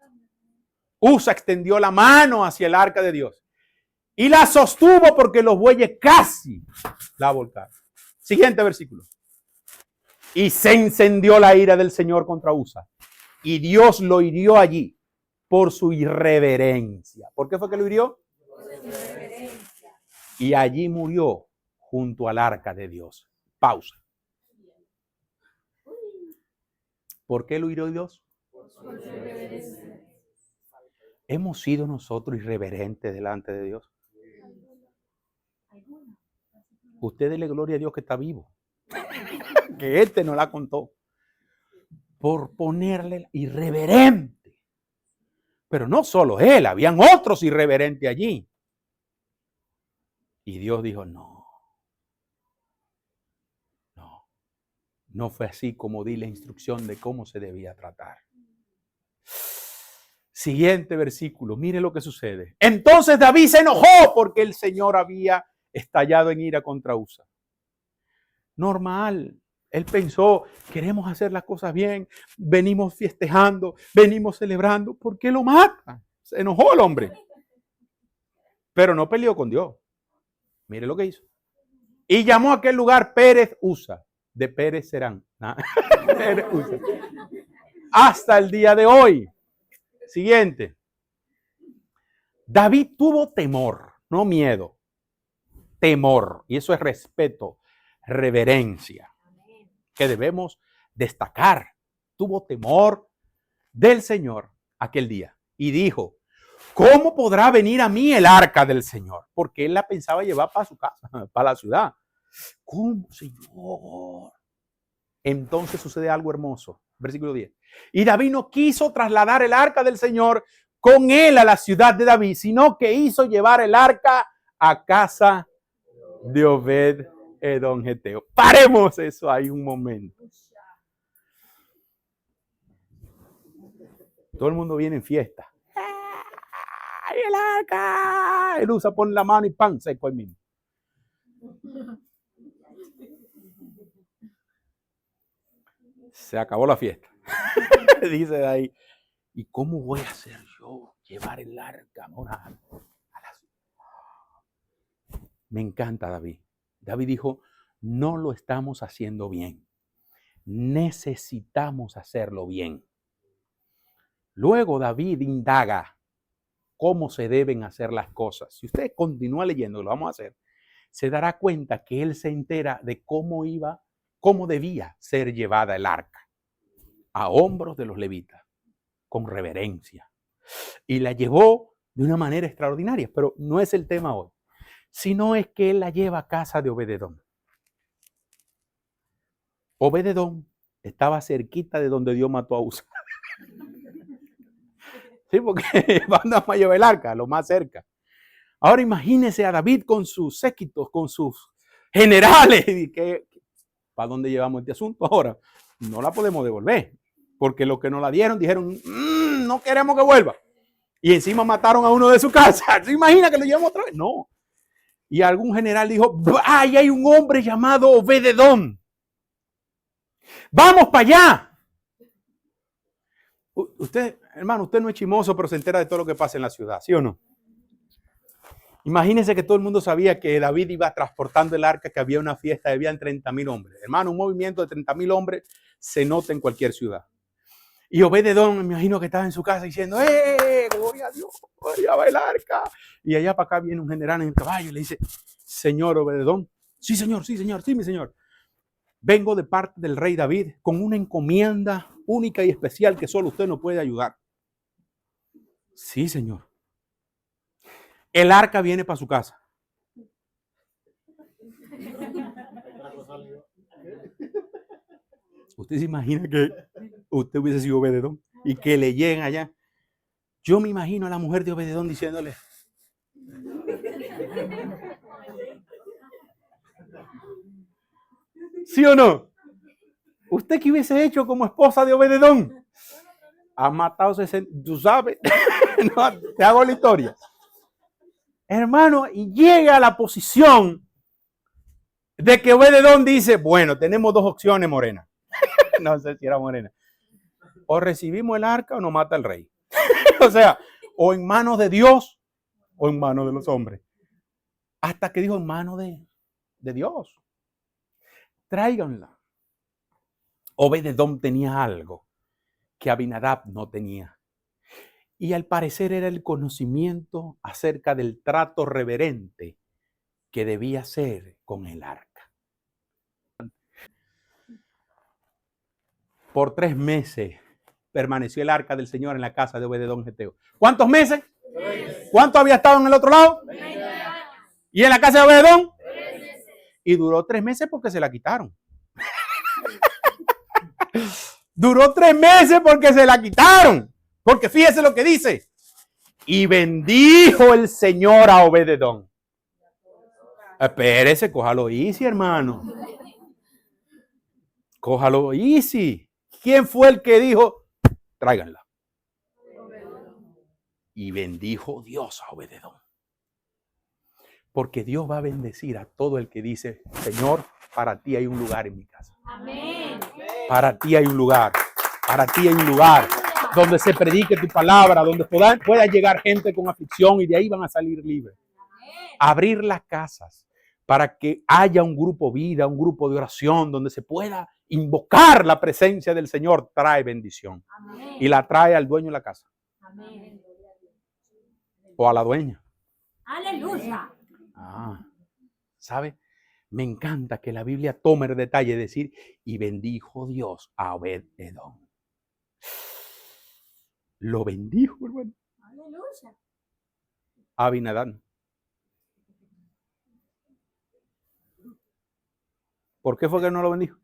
Usa extendió la mano hacia el arca de Dios y la sostuvo porque los bueyes casi la volcaron. Siguiente versículo. Y se encendió la ira del Señor contra Usa y Dios lo hirió allí por su irreverencia. ¿Por qué fue que lo hirió? Por su irreverencia. Y allí murió junto al arca de Dios. Pausa. ¿Por qué lo hirió Dios? Por su irreverencia. ¿Hemos sido nosotros irreverentes delante de Dios? Usted dele gloria a Dios que está vivo. Que este no la contó. Por ponerle irreverente. Pero no solo él, habían otros irreverentes allí. Y Dios dijo, no fue así como di la instrucción de cómo se debía tratar. Siguiente versículo, mire lo que sucede. Entonces David se enojó porque el Señor había estallado en ira contra Usa. Normal, él pensó, queremos hacer las cosas bien, venimos festejando, venimos celebrando, ¿por qué lo matan? Se enojó el hombre, pero no peleó con Dios. Mire lo que hizo. Y llamó a aquel lugar Pérez Usa, de Pérez Serán. Pérez Usa. Hasta el día de hoy. Siguiente. David tuvo temor, no miedo. Temor. Y eso es respeto, reverencia, que debemos destacar. Tuvo temor del Señor aquel día. Y dijo, ¿cómo podrá venir a mí el arca del Señor? Porque él la pensaba llevar para su casa, para la ciudad. ¿Cómo, Señor? Entonces sucede algo hermoso. Versículo 10. Y David no quiso trasladar el arca del Señor con él a la ciudad de David, sino que hizo llevar el arca a casa de Obed Edom Geteo. Paremos eso ahí un momento. Todo el mundo viene en fiesta. ¡Ay, el arca! Él usa, pone la mano y pan, seco ahí mismo. Se acabó la fiesta. Dice de ahí, ¿y cómo voy a hacer yo llevar el arca moral a la ciudad? Me encanta David. David dijo, no lo estamos haciendo bien. Necesitamos hacerlo bien. Luego David indaga cómo se deben hacer las cosas. Si usted continúa leyendo, lo vamos a hacer, se dará cuenta que él se entera de cómo debía ser llevada el arca a hombros de los levitas, con reverencia. Y la llevó de una manera extraordinaria, pero no es el tema hoy, sino es que él la lleva a casa de Obed-Edom. Obed-Edom estaba cerquita de donde Dios mató a Usa. Sí, porque van a llevar el arca, lo más cerca. Ahora imagínese a David con sus séquitos, con sus generales, que ¿para dónde llevamos este asunto ahora? No la podemos devolver, porque los que nos la dieron dijeron, no queremos que vuelva. Y encima mataron a uno de su casa. ¿Se imagina que lo llevamos otra vez? No. Y algún general dijo, ¡ay, hay un hombre llamado Obed-Edom! ¡Vamos para allá! Usted, hermano, usted no es chismoso, pero se entera de todo lo que pasa en la ciudad, ¿sí o no? Imagínense que todo el mundo sabía que David iba transportando el arca, que había una fiesta, habían 30,000 hombres. Hermano, un movimiento de 30,000 hombres se nota en cualquier ciudad. Y Obed-Edom, me imagino que estaba en su casa diciendo, gloria a Dios, allá va el arca. Y allá para acá viene un general en el caballo y le dice, señor Obed-Edom, sí señor, sí mi señor. Vengo de parte del rey David con una encomienda única y especial que solo usted nos puede ayudar. Sí, señor. El arca viene para su casa. ¿Usted se imagina que usted hubiese sido Obed-Edom y que le lleguen allá? Yo me imagino a la mujer de Obed-Edom diciéndole, ¿sí o no? ¿Usted qué hubiese hecho como esposa de Obed-Edom? Ha matado 60, tú sabes, no, te hago la historia. Hermano, y llega a la posición de que Obed-Edom dice, bueno, tenemos dos opciones, Morena. No sé si era Morena. O recibimos el arca o nos mata el rey. O sea, o en manos de Dios o en manos de los hombres. Hasta que dijo en manos de Dios. Tráiganla. Obed-Edom tenía algo que Abinadab no tenía. Y al parecer era el conocimiento acerca del trato reverente que debía ser con el arca. Por 3 meses permaneció el arca del Señor en la casa de Obed-Edom geteo. ¿Cuántos meses? 3. ¿Cuánto había estado en el otro lado? 20. ¿Y en la casa de Obed-Edom? 3 meses. Y duró 3 meses porque se la quitaron. Duró 3 meses porque se la quitaron. Porque fíjese lo que dice. Y bendijo el Señor a Obed-Edom. Espérese, cójalo easy, hermano. Cójalo easy. ¿Quién fue el que dijo, tráiganla? Y bendijo Dios a Obed-Edom. Porque Dios va a bendecir a todo el que dice, Señor, para ti hay un lugar en mi casa. Amén. Para ti hay un lugar. Para ti hay un lugar donde se predique tu palabra, donde pueda llegar gente con aflicción y de ahí van a salir libres. Abrir las casas para que haya un grupo vida, un grupo de oración donde se pueda invocar la presencia del Señor, trae bendición. Amén. Y la trae al dueño de la casa. Amén. O a la dueña. Aleluya. ¿Sabe? Me encanta que la Biblia tome el detalle de decir, y bendijo Dios a Obed-Edom. Lo bendijo, hermano. Aleluya. Abinadab. ¿Por qué fue que no lo bendijo?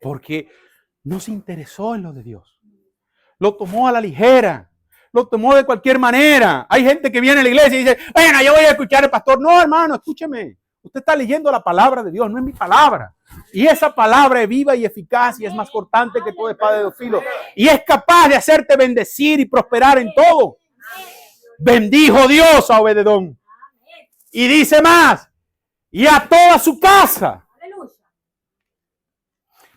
Porque no se interesó en lo de Dios. Lo tomó a la ligera. Lo tomó de cualquier manera. Hay gente que viene a la iglesia y dice, bueno, yo voy a escuchar al pastor. No, hermano, escúcheme. Usted está leyendo la palabra de Dios, no es mi palabra. Y esa palabra es viva y eficaz y es más cortante que toda espada de dos filos. Y es capaz de hacerte bendecir y prosperar en todo. Bendijo Dios a Obed-Edom. Y dice más, y a toda su casa.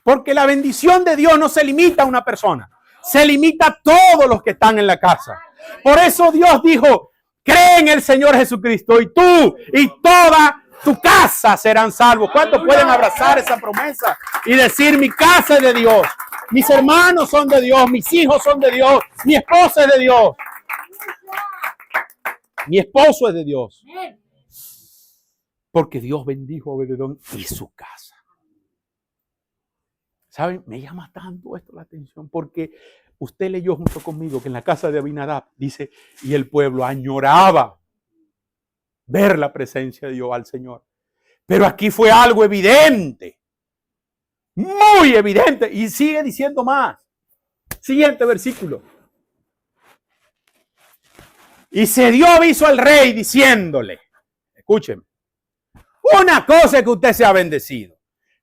Porque la bendición de Dios no se limita a una persona. Se limita a todos los que están en la casa. Por eso Dios dijo, cree en el Señor Jesucristo y tú y toda tu casa serán salvos. ¿Cuántos pueden abrazar esa promesa y decir, mi casa es de Dios, mis hermanos son de Dios, mis hijos son de Dios, mi esposa es de Dios, mi esposo es de Dios? Porque Dios bendijo a Obed-Edom y su casa. ¿Saben? Me llama tanto esto la atención porque usted leyó junto conmigo que en la casa de Abinadab dice, y el pueblo añoraba ver la presencia de Dios al Señor. Pero aquí fue algo evidente, muy evidente, y sigue diciendo más. Siguiente versículo. Y se dio aviso al rey diciéndole, escúchenme, Una cosa es que usted sea bendecido,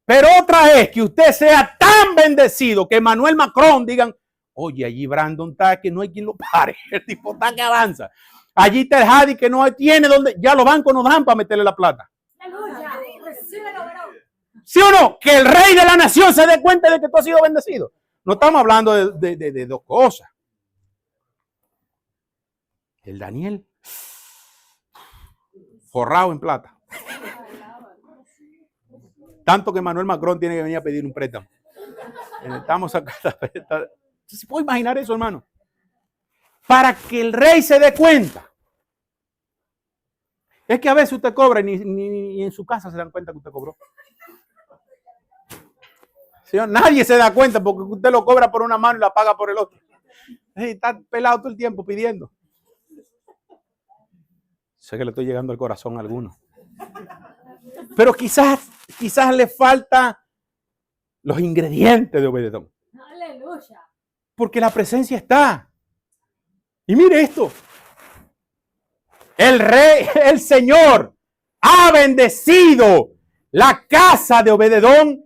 pero otra es que usted sea tan bendecido que Emmanuel Macron digan, oye, allí Brandon está que no hay quien lo pare, el tipo está que avanza. Allí está el Hadi que no tiene donde, ya los bancos no dan para meterle la plata. ¿Sí o no? Que el rey de la nación se dé cuenta de que tú has sido bendecido. No estamos hablando de dos cosas. El Daniel, forrado en plata. Tanto que Emmanuel Macron tiene que venir a pedir un préstamo. Estamos acá. ¿Se puede imaginar eso, hermano? Para que el rey se dé cuenta. Es que a veces usted cobra y ni en su casa se dan cuenta que usted cobró. Señor, nadie se da cuenta porque usted lo cobra por una mano y la paga por el otro. Está pelado todo el tiempo pidiendo. Sé que le estoy llegando al corazón a alguno. Pero quizás le falta los ingredientes de Obededón. Aleluya. Porque la presencia está. Y mire esto. El rey, el Señor, ha bendecido la casa de Obededón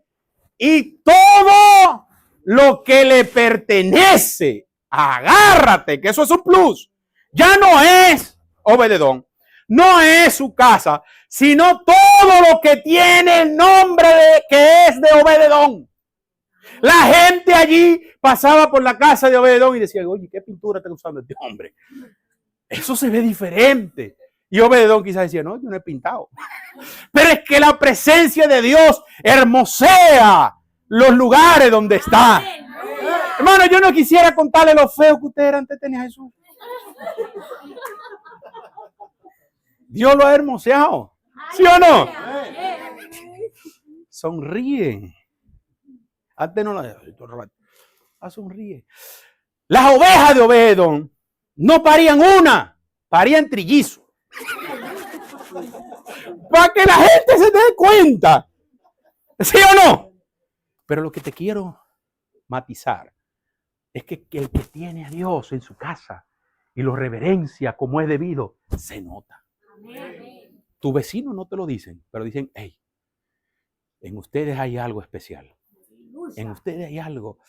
y todo lo que le pertenece. Agárrate, que eso es un plus. Ya no es Obededón. No es su casa, sino todo lo que tiene el nombre que es de Obededón. La gente allí pasaba por la casa de Obededón y decía, oye, ¿qué pintura está usando este hombre? Eso se ve diferente. Y Obededón quizás decía, no, yo no he pintado. Pero es que la presencia de Dios hermosea los lugares donde está. Hermano, yo no quisiera contarle lo feo que usted era antes de tener a Jesús. Dios lo ha hermoseado. ¿Sí o no? Sonríe. Antes no la sonríe. Las ovejas de Obededón no parían una, parían trillizos. Para que la gente se dé cuenta. ¿Sí o no? Pero lo que te quiero matizar es que el que tiene a Dios en su casa y lo reverencia como es debido, se nota. Amén. Tu vecino no te lo dicen, pero dicen, hey, en ustedes hay algo especial. En ustedes hay algo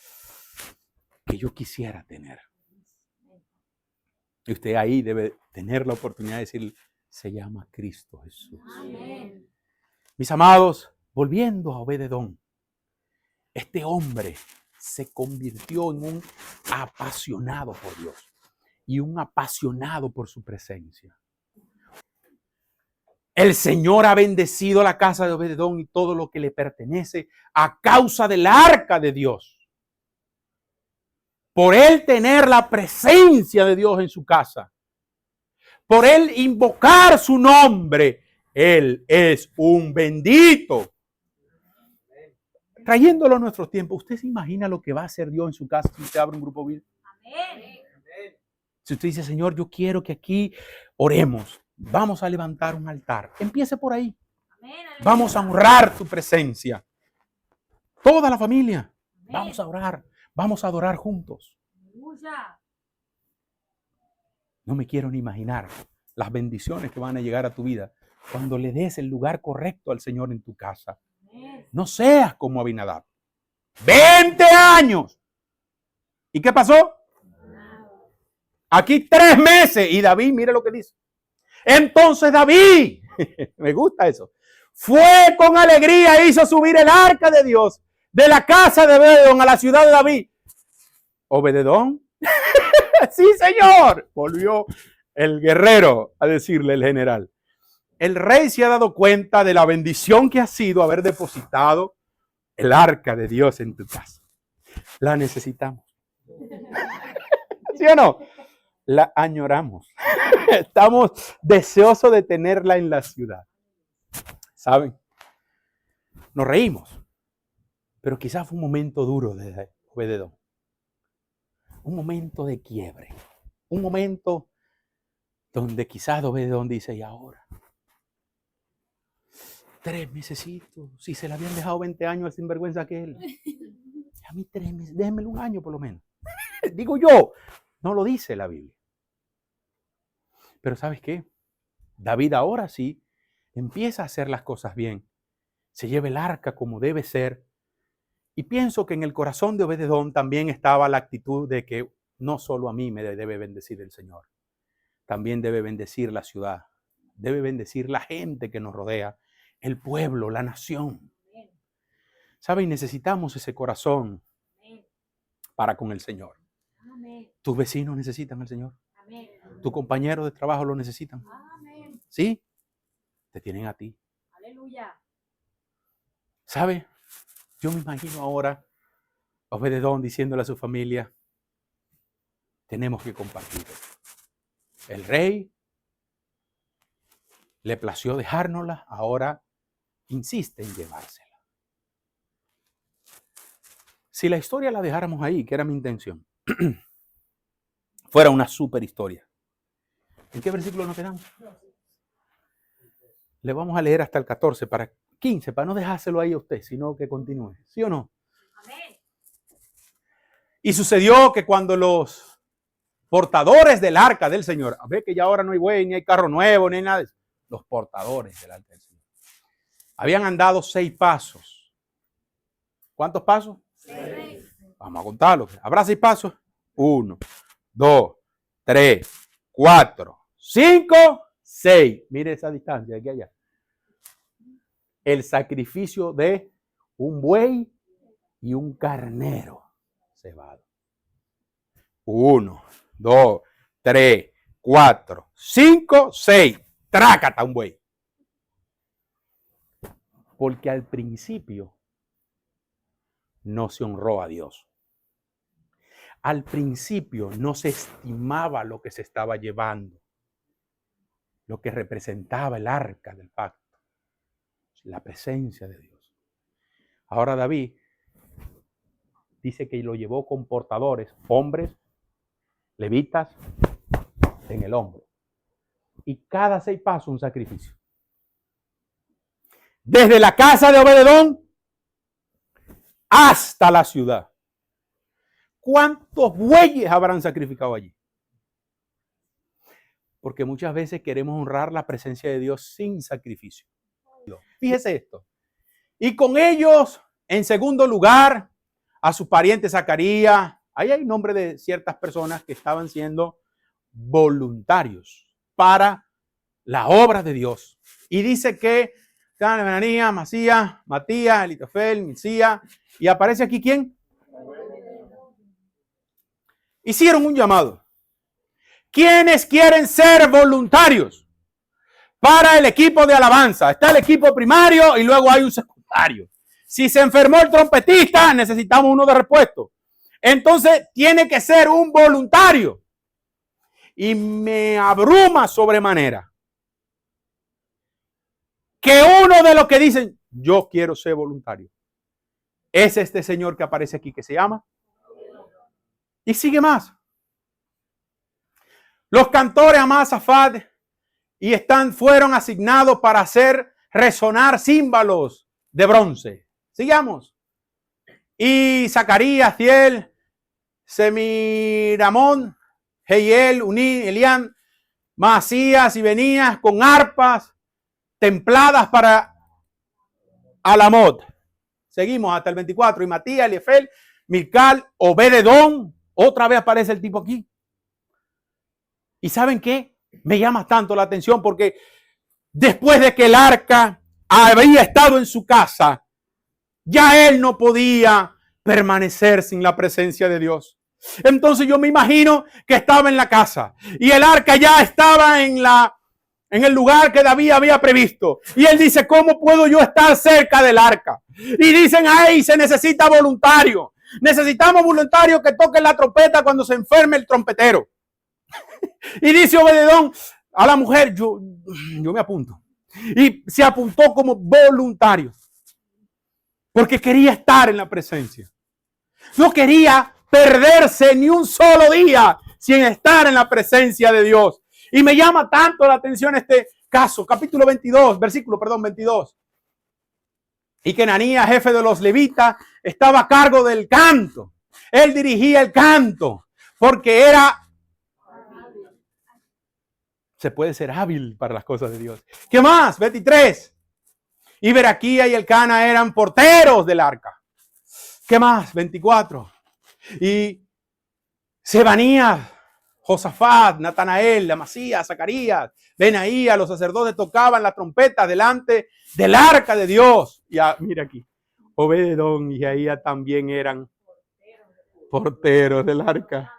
que yo quisiera tener. Y usted ahí debe tener la oportunidad de decir, se llama Cristo Jesús. Amén. Mis amados, volviendo a Obededón, este hombre se convirtió en un apasionado por Dios y un apasionado por su presencia. El Señor ha bendecido la casa de Obededón y todo lo que le pertenece a causa del arca de Dios. Por él tener la presencia de Dios en su casa. Por él invocar su nombre. Él es un bendito. Trayéndolo a nuestros tiempos, ¿usted se imagina lo que va a hacer Dios en su casa si usted abre un grupo vida? Amén. Si usted dice, Señor, yo quiero que aquí oremos. Vamos a levantar un altar. Empiece por ahí. Amén. Vamos a honrar tu presencia. Toda la familia. Amén. Vamos a orar. Vamos a adorar juntos. No me quiero ni imaginar las bendiciones que van a llegar a tu vida cuando le des el lugar correcto al Señor en tu casa. No seas como Abinadab. 20 años. ¿Y qué pasó? Aquí 3 meses. Y David, mire lo que dice. Entonces David, me gusta eso, fue con alegría, hizo subir el arca de Dios de la casa de Obededón a la ciudad de David. ¿Obededón? Sí, señor. Volvió el guerrero a decirle el general. El rey se ha dado cuenta de la bendición que ha sido haber depositado el arca de Dios en tu casa. La necesitamos. ¿Sí o no? La añoramos. Estamos deseosos de tenerla en la ciudad. ¿Saben? Nos reímos. Pero quizás fue un momento duro de Obededón. Un momento de quiebre. Un momento donde quizás Obededón dice, ¿y ahora? 3 mesecitos. Si se le habían dejado 20 años al sinvergüenza aquel. A mí 3 meses. Déjenmelo un año por lo menos. Digo yo. No lo dice la Biblia. Pero ¿sabes qué? David ahora sí empieza a hacer las cosas bien, se lleva el arca como debe ser. Y pienso que en el corazón de Obed-edom también estaba la actitud de que no solo a mí me debe bendecir el Señor, también debe bendecir la ciudad, debe bendecir la gente que nos rodea, el pueblo, la nación. ¿Saben? Necesitamos ese corazón para con el Señor. Tus vecinos necesitan al Señor. Tus compañeros de trabajo lo necesitan. ¿Sí? Te tienen a ti. Aleluya. ¿Sabe? Yo me imagino ahora a Obed-edom diciéndole a su familia, tenemos que compartir. El rey le plació dejárnosla, ahora insiste en llevársela. Si la historia la dejáramos ahí, que era mi intención, fuera una super historia. ¿En qué versículo nos quedamos? Le vamos a leer hasta el 14, para 15, para no dejárselo ahí a usted, sino que continúe. ¿Sí o no? Amén. Y sucedió que cuando los portadores del arca del Señor, a ver que ya ahora no hay buey, ni hay carro nuevo, ni hay nada de eso, los portadores del arca del Señor, habían andado 6 pasos. ¿Cuántos pasos? 6. Vamos a contarlo. ¿Habrá 6 pasos? 1, 2, 3, 4, 5, 6. Mire esa distancia de aquí a allá. El sacrificio de un buey y un carnero cebado. 1, 2, 3, 4, 5, 6. Trácata un buey. Porque al principio no se honró a Dios. Al principio no se estimaba lo que se estaba llevando, lo que representaba el arca del pacto, la presencia de Dios. Ahora David dice que lo llevó con portadores, hombres, levitas, en el hombro. Y cada 6 pasos un sacrificio. Desde la casa de Obed-edom hasta la ciudad. ¿Cuántos bueyes habrán sacrificado allí? Porque muchas veces queremos honrar la presencia de Dios sin sacrificio. Fíjese esto. Y con ellos, en segundo lugar, a su pariente Zacarías. Ahí hay nombre de ciertas personas que estaban siendo voluntarios para la obra de Dios. Y dice que Ananías, Matías, Elitofel, Misía. Y aparece aquí ¿quién? Hicieron un llamado. ¿Quiénes quieren ser voluntarios para el equipo de alabanza? Está el equipo primario y luego hay un secundario. Si se enfermó el trompetista, necesitamos uno de repuesto. Entonces tiene que ser un voluntario. Y me abruma sobremanera que uno de los que dicen, yo quiero ser voluntario, es este señor que aparece aquí, que se llama. Y sigue más. Los cantores Amasafat y fueron asignados para hacer resonar címbalos de bronce. Sigamos. Y Zacarías, Thiel, Semiramón, Jehiel, Uní, Elián, Maasías y Benías con arpas templadas para Alamot. Seguimos hasta el 24. Y Matías, Eliefel, Milcal, Obed-edom. Otra vez aparece el tipo aquí. ¿Y saben qué? Me llama tanto la atención porque después de que el arca había estado en su casa, ya él no podía permanecer sin la presencia de Dios. Entonces yo me imagino que estaba en la casa y el arca ya estaba en el lugar que David había previsto. Y él dice, ¿cómo puedo yo estar cerca del arca? Y dicen, ahí se necesita voluntario. Necesitamos voluntarios que toquen la trompeta cuando se enferme el trompetero. Y dice Obed-edom a la mujer, yo me apunto. Y se apuntó como voluntario. Porque quería estar en la presencia. No quería perderse ni un solo día sin estar en la presencia de Dios. Y me llama tanto la atención este caso. Capítulo 22, versículo 22. Y que Ananías, jefe de los levitas, estaba a cargo del canto. Él dirigía el canto porque era se puede ser hábil para las cosas de Dios. ¿Qué más? 23. Y Beraquía y Elcana eran porteros del arca. ¿Qué más? 24. Y Sebanías, Josafat, Natanael, Amasías, Zacarías, Benaías, los sacerdotes tocaban la trompeta delante del arca de Dios. Ya, mira aquí. Obededón y Aía también eran porteros del arca.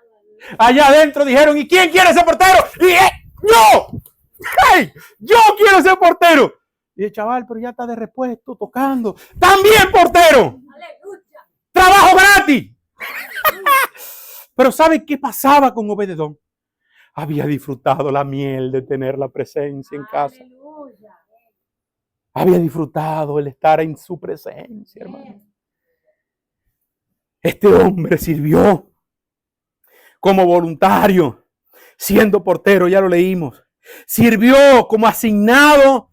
Allá adentro dijeron, ¿y quién quiere ser portero? Y ¡yo! ¡Hey! ¡Yo quiero ser portero! Y el chaval, pero ya está de repuesto, tocando. ¡También portero! ¡Aleluya! ¡Trabajo gratis! Pero ¿sabe qué pasaba con Obededón? Había disfrutado la miel de tener la presencia en casa. ¡Aleluya! Había disfrutado el estar en su presencia, hermano. Este hombre sirvió como voluntario, siendo portero, ya lo leímos. Sirvió como asignado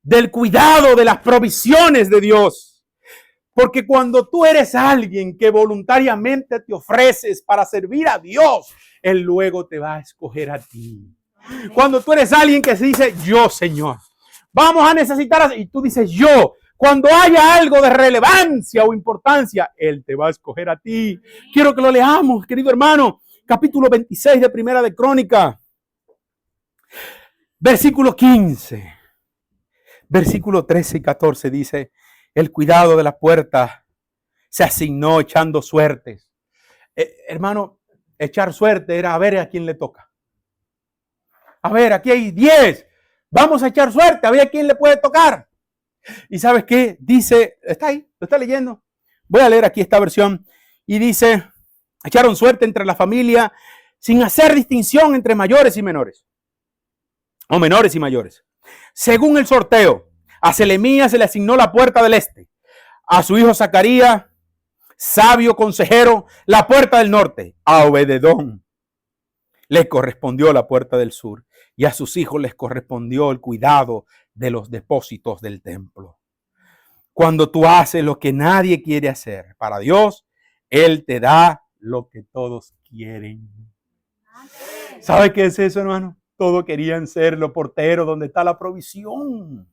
del cuidado de las provisiones de Dios. Porque cuando tú eres alguien que voluntariamente te ofreces para servir a Dios, Él luego te va a escoger a ti. Cuando tú eres alguien que se dice, yo, Señor, vamos a necesitar, y tú dices, yo, cuando haya algo de relevancia o importancia, Él te va a escoger a ti. Quiero que lo leamos, querido hermano. Capítulo 26 de Primera de Crónica. Versículo 15. Versículo 13 y 14 dice, el cuidado de la puerta se asignó echando suertes. Hermano, echar suerte era a ver a quién le toca. A ver, aquí hay 10. Vamos a echar suerte, a ver a quién le puede tocar. ¿Y sabes qué? Dice, está ahí, lo está leyendo. Voy a leer aquí esta versión. Y dice, echaron suerte entre la familia sin hacer distinción entre mayores y menores. O menores y mayores. Según el sorteo, a Selemías se le asignó la puerta del este. A su hijo Zacarías, sabio consejero, la puerta del norte. A Obededón le correspondió la puerta del sur. Y a sus hijos les correspondió el cuidado de los depósitos del templo. Cuando tú haces lo que nadie quiere hacer para Dios, Él te da lo que todos quieren. ¿Sabe qué es eso, hermano? Todos querían ser los porteros donde está la provisión.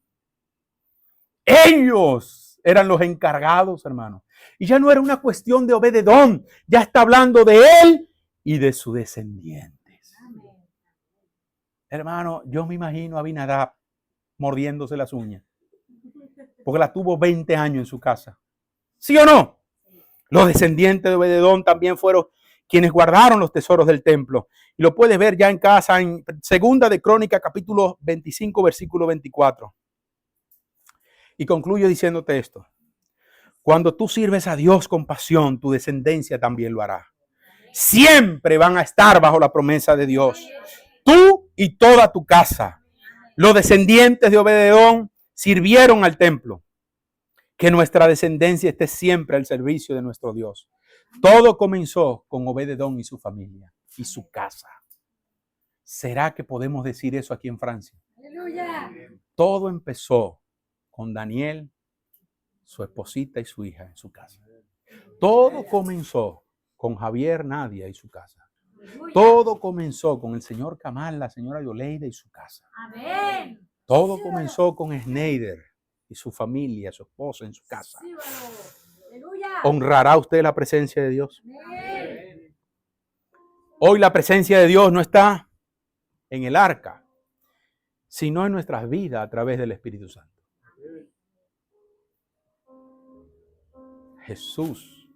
Ellos eran los encargados, hermano. Y ya no era una cuestión de Obededón. Ya está hablando de él y de sus descendientes. Hermano, yo me imagino a Abinadab mordiéndose las uñas. Porque la tuvo 20 años en su casa. ¿Sí o no? Los descendientes de Obededón también fueron quienes guardaron los tesoros del templo. Y lo puedes ver ya en casa en Segunda de Crónica, capítulo 25, versículo 24. Y concluyo diciéndote esto. Cuando tú sirves a Dios con pasión, tu descendencia también lo hará. Siempre van a estar bajo la promesa de Dios. Tú y toda tu casa. Los descendientes de Obededón sirvieron al templo. Que nuestra descendencia esté siempre al servicio de nuestro Dios. Todo comenzó con Obededón y su familia y su casa. ¿Será que podemos decir eso aquí en Francia? ¡Aleluya! Todo empezó con Daniel, su esposita y su hija en su casa. Todo comenzó con Javier, Nadia y su casa. Todo comenzó con el señor Kamal, la señora Yoleida y su casa. Amén. Todo comenzó con Schneider y su familia, su esposa en su casa. ¿Honrará usted la presencia de Dios? Amén. Hoy la presencia de Dios no está en el arca, sino en nuestras vidas a través del Espíritu Santo. Jesús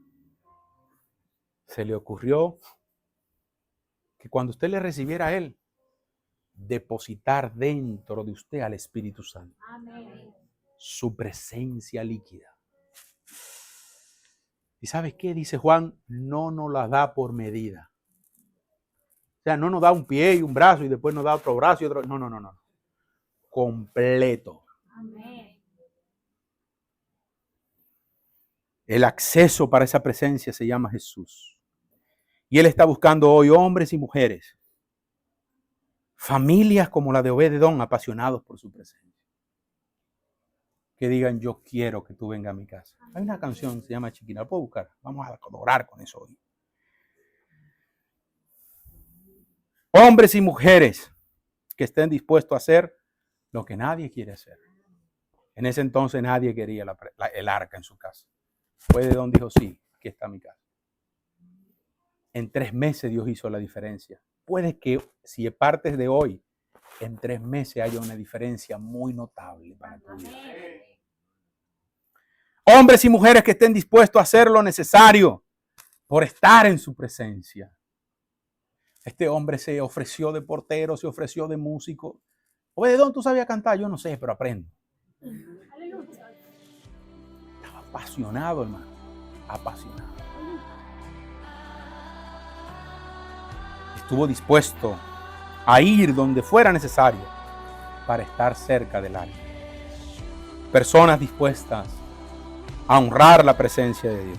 se le ocurrió que cuando usted le recibiera a Él, depositar dentro de usted al Espíritu Santo. Amén. Su presencia líquida. ¿Y sabes qué? Dice Juan, no nos la da por medida. O sea, no nos da un pie y un brazo y después nos da otro brazo y otro. No. Completo. Amén. El acceso para esa presencia se llama Jesús. Y Él está buscando hoy hombres y mujeres, familias como la de Obededón, apasionados por su presencia. Que digan, yo quiero que tú vengas a mi casa. Hay una canción que se llama Chiquina, la puedo buscar. Vamos a adorar con eso hoy. Hombres y mujeres que estén dispuestos a hacer lo que nadie quiere hacer. En ese entonces nadie quería el arca en su casa. Fue de donde dijo, sí, aquí está mi casa. En 3 meses Dios hizo la diferencia. Puede que si partes de hoy, en 3 meses haya una diferencia muy notable para tu vida. Hombres y mujeres que estén dispuestos a hacer lo necesario por estar en su presencia. Este hombre se ofreció de portero, se ofreció de músico. Obededón, ¿tú sabías cantar? Yo no sé, pero aprendo. Estaba apasionado, hermano. Apasionado. Estuvo dispuesto a ir donde fuera necesario para estar cerca del arca. Personas dispuestas a honrar la presencia de Dios.